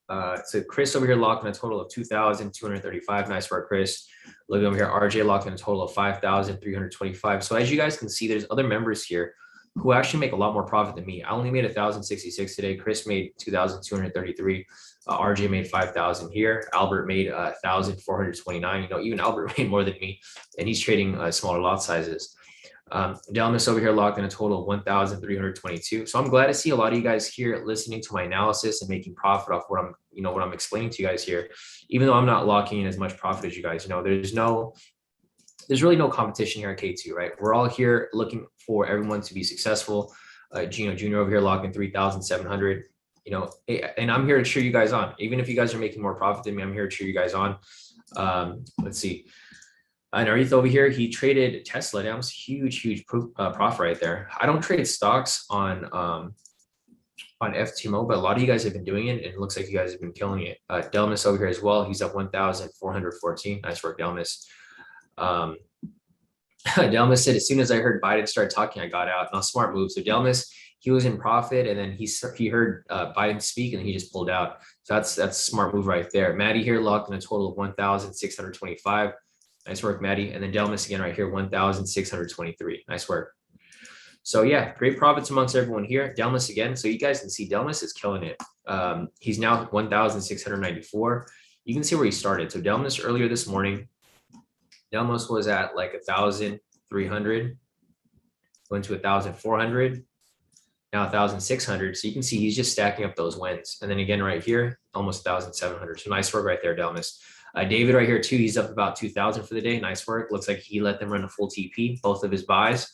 so Chris over here locked in a total of 2,235. Nice work, Chris. Look over here, RJ locked in a total of 5,325. So as you guys can see, there's other members here who actually make a lot more profit than me. I only made 1,066 today. Chris made 2,233. RJ made 5,000 here. Albert made 1,429. Even Albert made more than me, and he's trading smaller lot sizes. Delmas over here locked in a total of 1,322. So I'm glad to see a lot of you guys here listening to my analysis and making profit off what I'm explaining to you guys here, even though I'm not locking in as much profit as you guys. There's really no competition here at K2, right? We're all here looking for everyone to be successful. Gino Jr. over here locking 3,700. And I'm here to cheer you guys on. Even if you guys are making more profit than me, I'm here to cheer you guys on. Let's see. And Arith over here, he traded Tesla. That was huge profit right there. I don't trade stocks on FTMO, but a lot of you guys have been doing it, and it looks like you guys have been killing it. Delmas over here as well. He's up 1,414. Nice work, Delmas. Delmas said, as soon as I heard Biden start talking, I got out. Now, smart move. So Delmas, he was in profit, and then he heard Biden speak, and he just pulled out. So that's a smart move right there. Maddie here locked in a total of 1,625. Nice work, Maddie. And then Delmas again right here, 1,623. Nice work. So yeah, great profits amongst everyone here. Delmas again. So you guys can see Delmas is killing it. He's now 1,694. You can see where he started. So Delmas earlier this morning, Delmas was at like 1,300, went to 1,400, now 1,600. So you can see he's just stacking up those wins. And then again, right here, almost 1,700. So nice work right there, Delmas. David right here too, he's up about 2,000 for the day. Nice work. Looks like he let them run a full TP, both of his buys.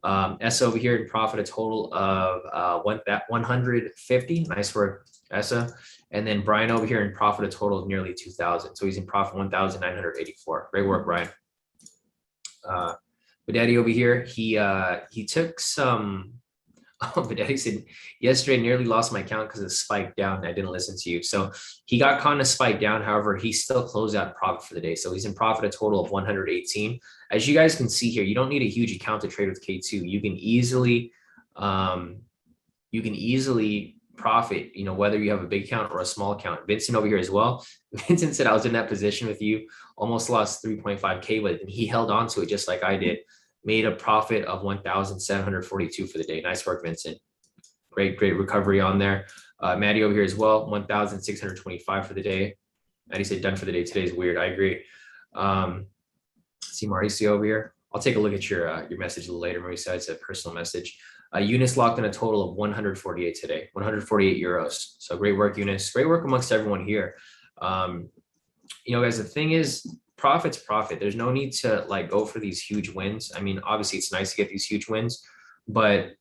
Essa over here in profit a total of 150. Nice work, Essa. And then Brian over here in profit a total of nearly 2,000. So he's in profit 1,984. Great work, Brian. But Daddy over here, he took some. Oh, but Daddy said yesterday nearly lost my account because it spiked down. I didn't listen to you. So he got caught in a spike down. However, he still closed out profit for the day. So he's in profit a total of 118. As you guys can see here, you don't need a huge account to trade with K2. You can easily profit, whether you have a big account or a small account. Vincent over here as well. Vincent said I was in that position with you, almost lost 3.5K with it, and he held on to it just like I did. Made a profit of 1,742 for the day. Nice work, Vincent. Great recovery on there. Maddie over here as well, 1,625 for the day. Maddie said done for the day. Today's weird. I agree. See Mauricio over here. I'll take a look at your message a little later, Mauricio. It's a personal message. Eunice locked in a total of 148 today, 148 euros. So great work, Eunice. Great work amongst everyone here. Guys, the thing is, profit's profit. There's no need to go for these huge wins. I mean, obviously it's nice to get these huge wins, but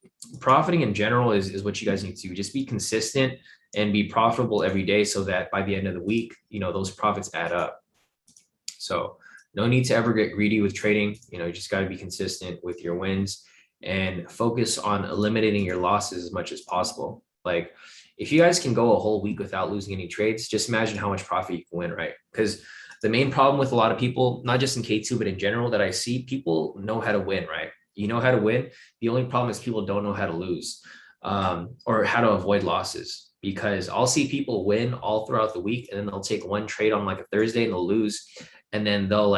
profiting in general is what you guys need to do. Just be consistent and be profitable every day so that by the end of the week, those profits add up. So no need to ever get greedy with trading. You just got to be consistent with your wins and focus on eliminating your losses as much as possible. Like if you guys can go a whole week without losing any trades, just imagine how much profit you can win, right? Because the main problem with a lot of people, not just in K2, but in general that I see, people know how to win, right? You know how to win. The only problem is people don't know how to lose or how to avoid losses, because I'll see people win all throughout the week and then they'll take one trade on a Thursday and they'll lose. And then they'll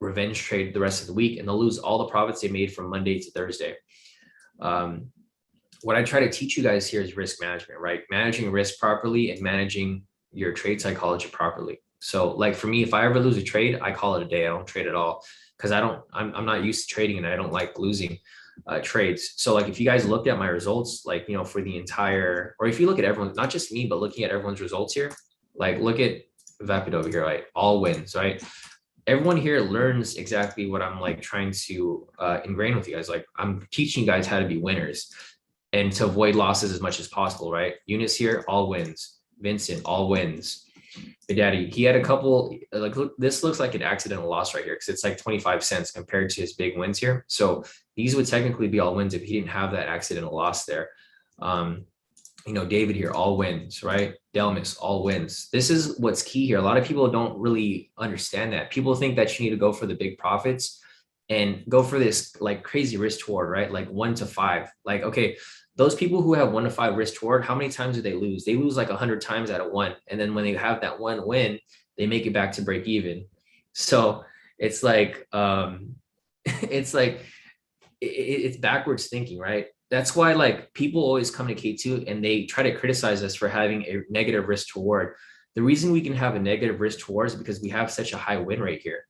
revenge trade the rest of the week and they'll lose all the profits they made from Monday to Thursday. What I try to teach you guys here is risk management, right? Managing risk properly and managing your trade psychology properly. So for me, if I ever lose a trade, I call it a day. I don't trade at all because I'm not used to trading and I don't like losing trades. So if you guys looked at my results, for the entire, or if you look at everyone, not just me, but looking at everyone's results here, look at Vapid over here, right? All wins, right? Everyone here learns exactly what I'm trying to ingrain with you guys. I'm teaching you guys how to be winners and to avoid losses as much as possible, right? Eunice here, all wins. Vincent, all wins. The Daddy, he had a couple, look, this looks like an accidental loss right here because it's 25 cents compared to his big wins here. So these would technically be all wins if he didn't have that accidental loss there. David here, all wins, right? Delmas, all wins. This is what's key here. A lot of people don't really understand that. People think that you need to go for the big profits and go for this crazy risk toward, right? 1 to 5. Okay, those people who have 1 to 5 risk toward, how many times do they lose? They lose 100 times out of 1. And then when they have that one win, they make it back to break even. So it's it's backwards thinking, right? That's why people always come to K2 and they try to criticize us for having a negative risk toward. The reason we can have a negative risk toward is because we have such a high win rate here.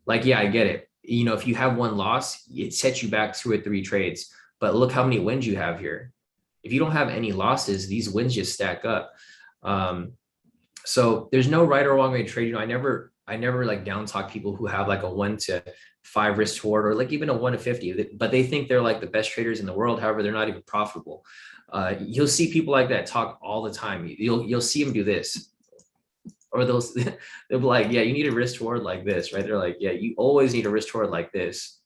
Yeah, I get it. you know, if you have one loss, it sets you back 2 or 3 trades. But look how many wins you have here. If you don't have any losses, these wins just stack up. So there's no right or wrong way to trade. You know, I never like down talk people who have like a 1 to 5 risk toward, or like even a 1 to 50, but they think they're like the best traders in the world. However, they're not even profitable. You'll see people like that talk all the time. You'll see them do this, or they'll be like, yeah, you need a risk toward like this, right? They're like, yeah, you always need a risk toward like this,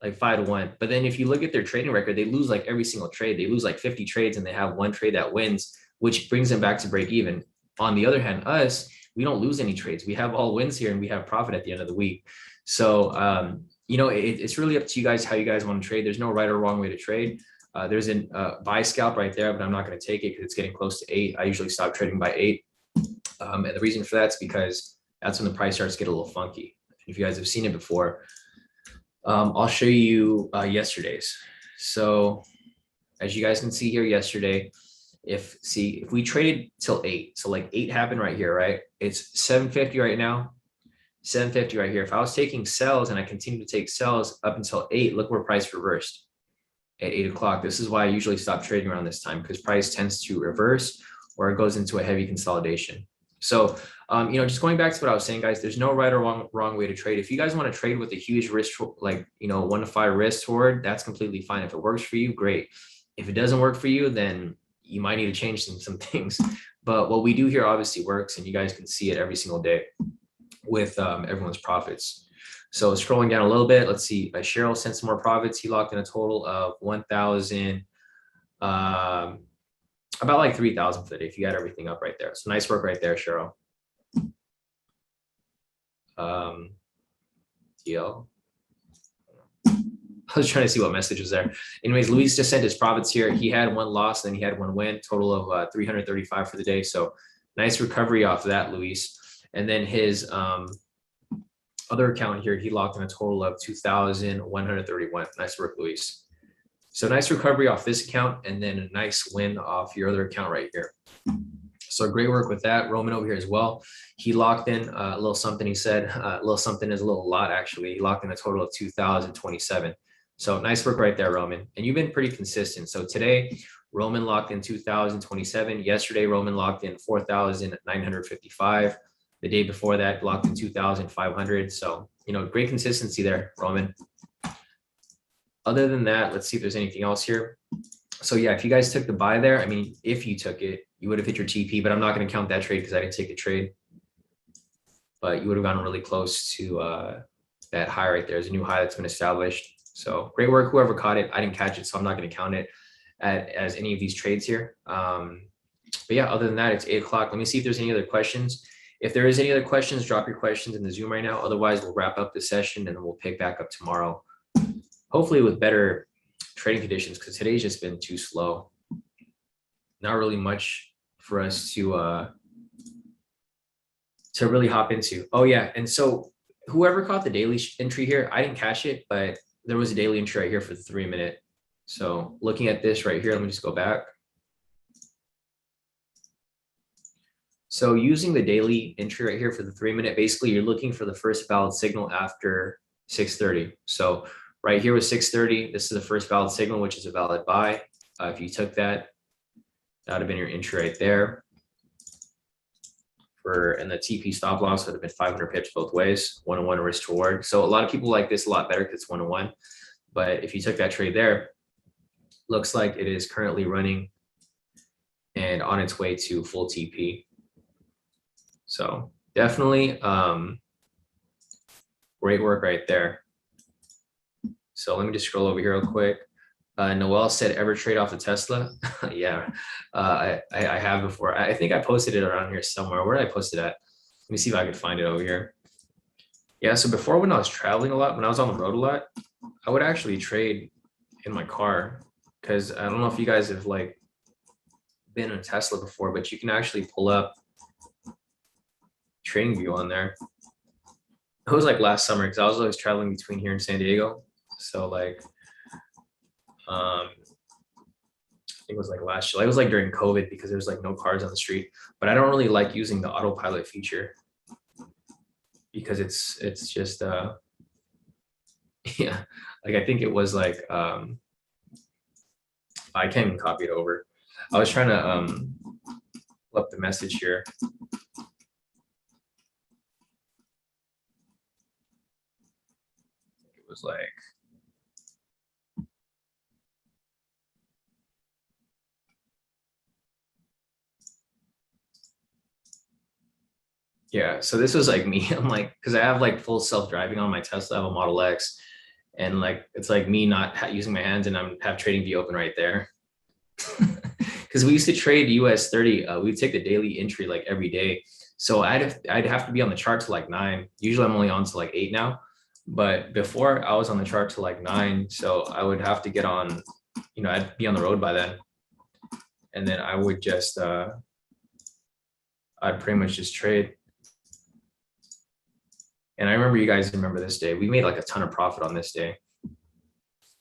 like 5 to 1. But then if you look at their trading record, they lose like every single trade. They lose like 50 trades and they have 1 trade that wins, which brings them back to break even. On the other hand, us, we don't lose any trades. We have all wins here and we have profit at the end of the week. So, you know, it's really up to you guys how you guys want to trade. There's no right or wrong way to trade. There's a buy scalp right there, but I'm not going to take it because it's getting close to 8. I usually stop trading by 8. And the reason for that is because that's when the price starts to get a little funky. If you guys have seen it before, I'll show you yesterday's. So as you guys can see here yesterday, if we traded till 8, so like 8 happened right here, right? It's 750 right now, 750 right here. If I was taking sells and I continue to take sells up until 8, look where price reversed at 8 o'clock. This is why I usually stop trading around this time, because price tends to reverse or it goes into a heavy consolidation. So, you know, just going back to what I was saying, guys, there's no right or wrong way to trade. If you guys want to trade with a huge risk, like, you know, 1 to 5 risk toward, that's completely fine. If it works for you, great. If it doesn't work for you, then you might need to change some things. But what we do here obviously works, and you guys can see it every single day with everyone's profits. So scrolling down a little bit, let's see. Cheryl sent some more profits. He locked in a total of 1,000, about like 3,000 for the day if you got everything up right there. So nice work right there, Cheryl. DL. I was trying to see what message was there. Anyways, Luis just sent his profits here. He had 1 loss, then he had 1 win, total of 335 for the day. So nice recovery off of that, Luis. And then his other account here, he locked in a total of 2,131. Nice work, Luis. So nice recovery off this account, and then a nice win off your other account right here. So great work with that. Roman over here as well. He locked in a little something. He said a little something is a little lot, actually. He locked in a total of 2,027. So nice work right there, Roman. And you've been pretty consistent. So today, Roman locked in 2,027. Yesterday, Roman locked in 4,955. The day before that, locked in 2,500. So, you know, great consistency there, Roman. Other than that, let's see if there's anything else here. So yeah, if you guys took the buy there, I mean, if you took it, you would have hit your TP, but I'm not going to count that trade because I didn't take the trade. But you would have gotten really close to that high right there. There's a new high that's been established. So great work, whoever caught it. I didn't catch it, so I'm not going to count it as any of these trades here. But yeah, other than that, it's 8 o'clock. Let me see if there's any other questions. If there is any other questions, drop your questions in the Zoom right now. Otherwise, we'll wrap up the session and then we'll pick back up tomorrow. Hopefully with better trading conditions, because today's just been too slow. Not really much for us to really hop into. Oh yeah, and so whoever caught the daily entry here, I didn't catch it, but there was a daily entry right here for the 3-minute. So looking at this right here, let me just go back. So using the daily entry right here for the 3-minute, basically you're looking for the first valid signal after 6:30. So right here was 6:30. This is the first valid signal, which is a valid buy. If you took that, that would have been your entry right there. And the TP stop loss would have been 500 pips both ways, 1-on-1 risk reward. So a lot of people like this a lot better because it's 1-on-1. But if you took that trade there, looks like it is currently running and on its way to full TP. So definitely great work right there. So let me just scroll over here real quick. Noel said, ever trade off the Tesla? Yeah, I have before. I think I posted it around here somewhere. Where did I post it at? Let me see if I could find it over here. Yeah, so before, when I was traveling a lot, when I was on the road a lot, I would actually trade in my car, because I don't know if you guys have like been in a Tesla before, but you can actually pull up TradingView on there. It was like last summer because I was always traveling between here and San Diego. So like, I think it was like last July. It was like during COVID because there was like no cars on the street. But I don't really like using the autopilot feature because it's just Yeah, like I think it was like I can't even copy it over. I was trying to pull up the message here. It was like, yeah, so this was like me. I'm like, because I have like full self-driving on my Tesla, I have a Model X, and like it's like me not using my hands, and I'm have trading view open right there. Because we used to trade US 30, we'd take the daily entry like every day. So I'd have to be on the chart to like 9. Usually I'm only on to like 8 now. But before I was on the chart to like 9. So I would have to get on, I'd be on the road by then. And then I would just I'd pretty much just trade. And I remember, you guys remember this day. We made like a ton of profit on this day.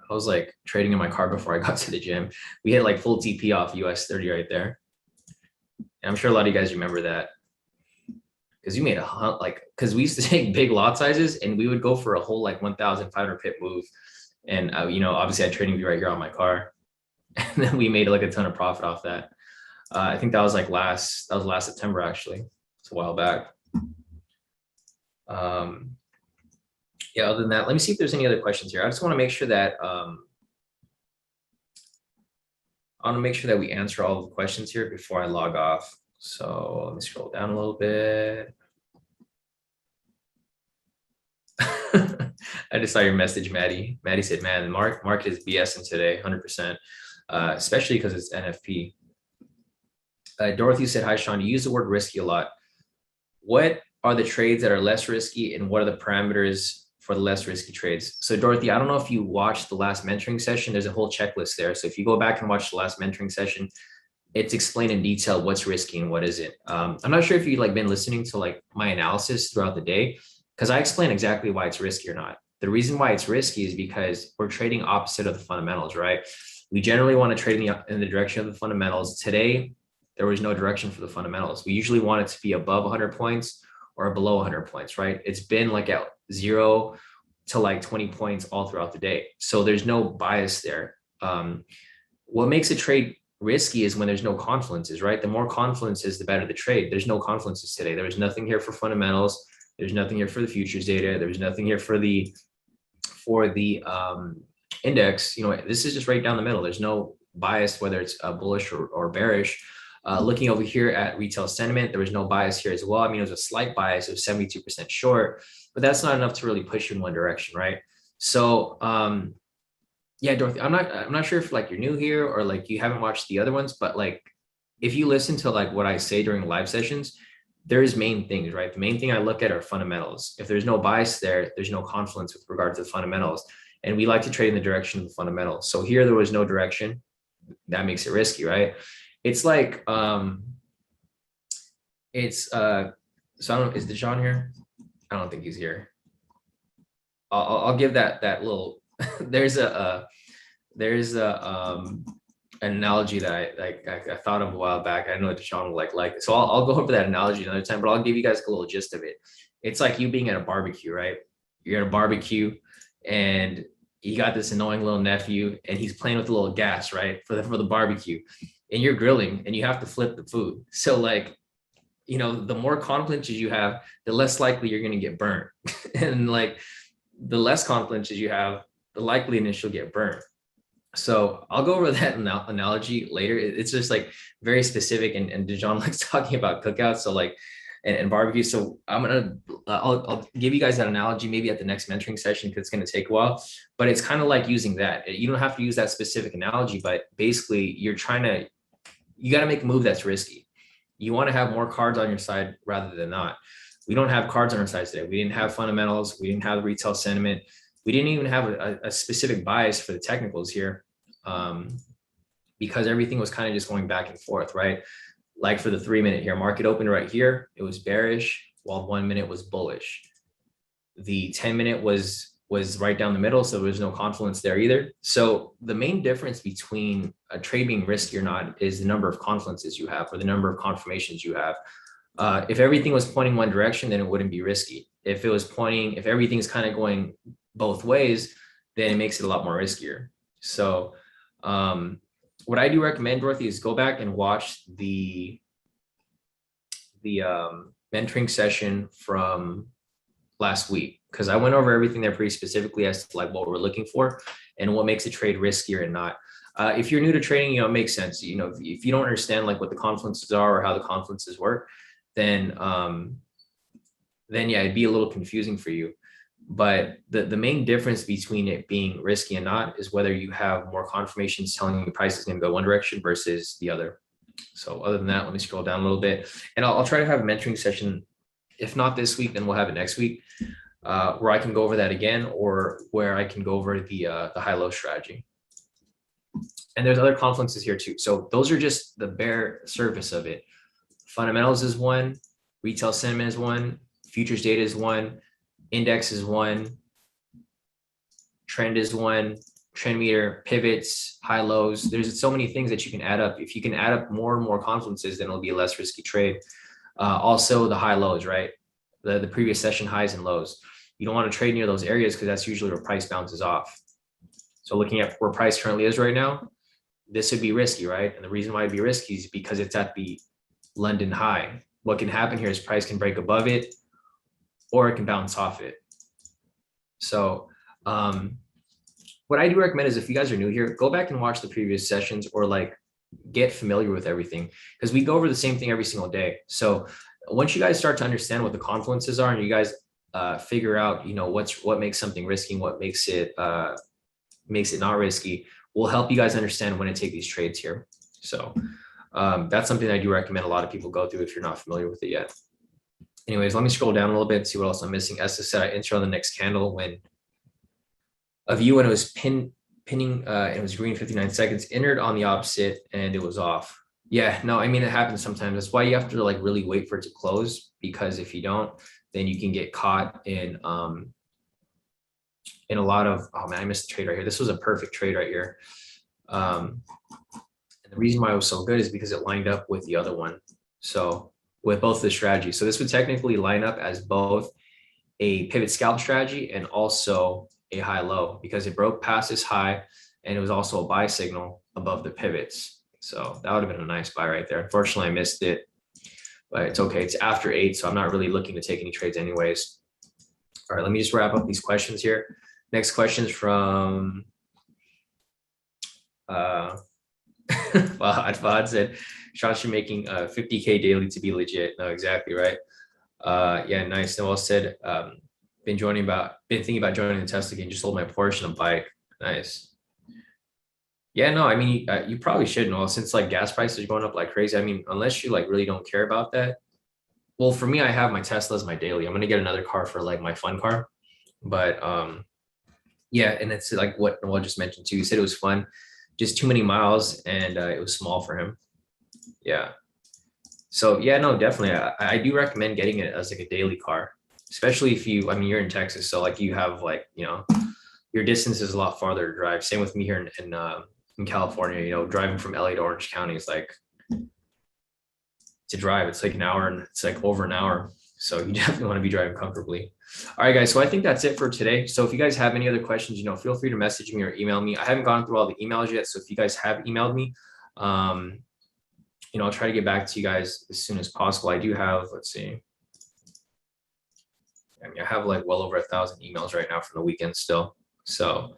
I was like trading in my car before I got to the gym. We had like full TP off US 30 right there. And I'm sure a lot of you guys remember that, because you made a hunt, like, because we used to take big lot sizes and we would go for a whole like 1,500 pip move. And, obviously I had trading view right here on my car. And then we made like a ton of profit off that. I think that was last September, actually. It's a while back. Yeah, other than that, let me see if there's any other questions here. I just want to make sure that we answer all the questions here before I log off. So let me scroll down a little bit. I just saw your message, Maddie. Maddie said, man, market is BSing today, 100%, especially because it's NFP. Dorothy said, hi, Shawn, you use the word risky a lot. What are the trades that are less risky, and what are the parameters for the less risky trades? So Dorothy, I don't know if you watched the last mentoring session. There's a whole checklist there. So if you go back and watch the last mentoring session, it's explained in detail what's risky and what isn't. I'm not sure if you've been listening to my analysis throughout the day, because I explain exactly why it's risky or not. The reason why it's risky is because we're trading opposite of the fundamentals, right? We generally want to trade in the direction of the fundamentals. Today, there was no direction for the fundamentals. We usually want it to be above 100 points or below 100 points, right? It's been like at 0 to like 20 points all throughout the day. So there's no bias there. What makes a trade risky is when there's no confluences, right? The more confluences, the better the trade. There's no confluences today. There was nothing here for fundamentals. There's nothing here for the futures data. There's nothing here for the index. This is just right down the middle. There's no bias, whether it's bullish or bearish. Looking over here at retail sentiment, there was no bias here as well. I mean, it was a slight bias of 72% short, but that's not enough to really push you in one direction, right? So, yeah, Dorothy, I'm not sure if you're new here or you haven't watched the other ones, but if you listen to what I say during live sessions, there's main things, right? The main thing I look at are fundamentals. If there's no bias there, there's no confluence with regard to the fundamentals. And we like to trade in the direction of the fundamentals. So here there was no direction. That makes it risky, right? It's so I don't know, is Shawn here? I don't think he's here. I'll give that little there's an analogy that I thought of a while back. I know that Shawn will like it. So I'll go over that analogy another time, but I'll give you guys a little gist of it. It's like you being at a barbecue, right? You're at a barbecue and you got this annoying little nephew and he's playing with a little gas, right? For the barbecue, and you're grilling and you have to flip the food. So the more confluences you have, the less likely you're going to get burnt. And the less confluences you have, the likeliness you'll get burnt. So I'll go over that analogy later. It's just very specific, and Dijon likes talking about cookouts. So and barbecue. So I'll give you guys that analogy maybe at the next mentoring session, because it's going to take a while, but it's kind of like using that. You don't have to use that specific analogy, but basically you got to make a move that's risky. You want to have more cards on your side rather than not. We don't have cards on our side today. We didn't have fundamentals. We didn't have retail sentiment. We didn't even have a specific bias for the technicals here, because everything was kind of just going back and forth, right? Like for the 3-minute here, market opened right here. It was bearish, while 1 minute was bullish. The 10-minute was right down the middle, so there was no confluence there either. So the main difference between a trade being risky or not is the number of confluences you have, or the number of confirmations you have. If everything was pointing one direction, then it wouldn't be risky. If everything's kind of going both ways, then it makes it a lot more riskier. So what I do recommend, Dorothy, is go back and watch the mentoring session from last week, because I went over everything there pretty specifically as to like what we're looking for and what makes a trade riskier and not. If you're new to trading, it makes sense. If you don't understand like what the confluences are or how the confluences work, then yeah, it'd be a little confusing for you. But the main difference between it being risky and not is whether you have more confirmations telling you the price is going to go one direction versus the other. So other than that, let me scroll down a little bit, and I'll try to have a mentoring session. If not this week, then we'll have it next week, where I can go over that again, or where I can go over the high-low strategy. And there's other confluences here too. So those are just the bare surface of it. Fundamentals is one, retail sentiment is one, futures data is one, index is one, trend is one, trend meter, pivots, high lows. There's so many things that you can add up. If you can add up more and more confluences, then it'll be a less risky trade. Also the high lows, right? The previous session highs and lows. You don't want to trade near those areas because that's usually where price bounces off. So looking at where price currently is right now, this would be risky, right? And the reason why it'd be risky is because it's at the London high. What can happen here is price can break above it, or it can bounce off it. So what I do recommend is, if you guys are new here, go back and watch the previous sessions, or like get familiar with everything, because we go over the same thing every single day. So once you guys start to understand what the confluences are, and you guys figure out, what makes something risky and what makes it not risky, will help you guys understand when to take these trades here. So that's something I do recommend a lot of people go through if you're not familiar with it yet. Anyways, let me scroll down a little bit and see what else I'm missing. As I said, I entered on the next candle when a view when it was pinning, it was green 59 seconds, entered on the opposite, and it was off. Yeah, no, I mean, it happens sometimes. That's why you have to like really wait for it to close, because if you don't, then you can get caught in a lot of, oh man, I missed the trade right here. This was a perfect trade right here. And the reason why it was so good is because it lined up with the other one. So with both the strategies. So this would technically line up as both a pivot scalp strategy and also a high low, because it broke past this high, and it was also a buy signal above the pivots. So that would have been a nice buy right there. Unfortunately, I missed it, but it's okay. It's after 8, so I'm not really looking to take any trades anyways. All right, let me just wrap up these questions here. Next question is from Fahad said, Shawn should making 50K daily to be legit. No, exactly right. Yeah, nice. Noel said, been thinking about joining the Tesla game. Just sold my Porsche and a bike. Nice. Yeah, no, I mean, you probably should, Noel, since like gas prices are going up like crazy. I mean, unless you like really don't care about that. Well, for me, I have my Tesla as my daily. I'm gonna get another car for like my fun car, but yeah, and it's like what Noel just mentioned too. He said it was fun, just too many miles, and it was small for him. Yeah. So yeah, no, definitely. I do recommend getting it as like a daily car, especially if you, I mean, you're in Texas, so like you have like, your distance is a lot farther to drive. Same with me here in California, driving from LA to Orange County is like, to drive, it's like an hour, and it's like over an hour. So you definitely want to be driving comfortably. All right, guys. So I think that's it for today. So if you guys have any other questions, feel free to message me or email me. I haven't gone through all the emails yet. So if you guys have emailed me, I'll try to get back to you guys as soon as possible. I do have, let's see. I mean, I have like well over 1,000 emails right now from the weekend still. So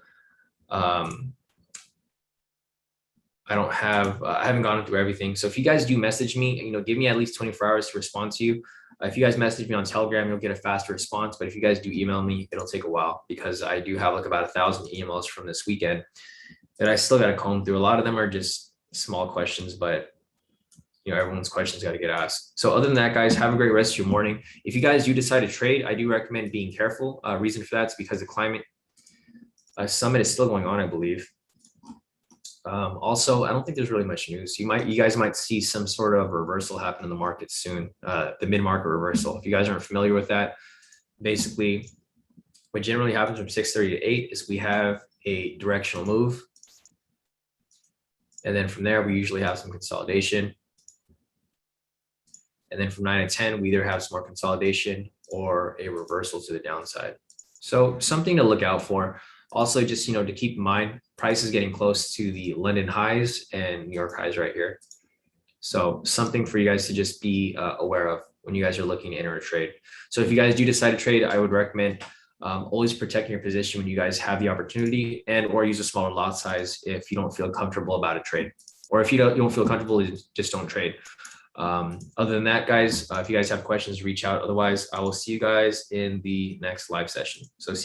I haven't gone through everything. So if you guys do message me, give me at least 24 hours to respond to you. If you guys message me on Telegram, you'll get a faster response. But if you guys do email me, it'll take a while, because I do have like about 1,000 emails from this weekend that I still got to comb through. A lot of them are just small questions, but everyone's questions got to get asked. So other than that, guys, have a great rest of your morning. If you guys do decide to trade, I do recommend being careful. Reason for that is because the climate summit is still going on, I believe. Also, I don't think there's really much news. You guys might see some sort of reversal happen in the market soon, the mid-market reversal. If you guys aren't familiar with that, basically what generally happens from 6:30 to 8 is we have a directional move. And then from there, we usually have some consolidation. And then from 9 to 10, we either have some more consolidation or a reversal to the downside. So something to look out for. Also, just, to keep in mind, price is getting close to the London highs and New York highs right here. So something for you guys to just be aware of when you guys are looking to enter a trade. So if you guys do decide to trade, I would recommend always protecting your position when you guys have the opportunity, and or use a smaller lot size if you don't feel comfortable about a trade, or if you don't feel comfortable, just don't trade. Other than that, guys, if you guys have questions, reach out. Otherwise, I will see you guys in the next live session. So see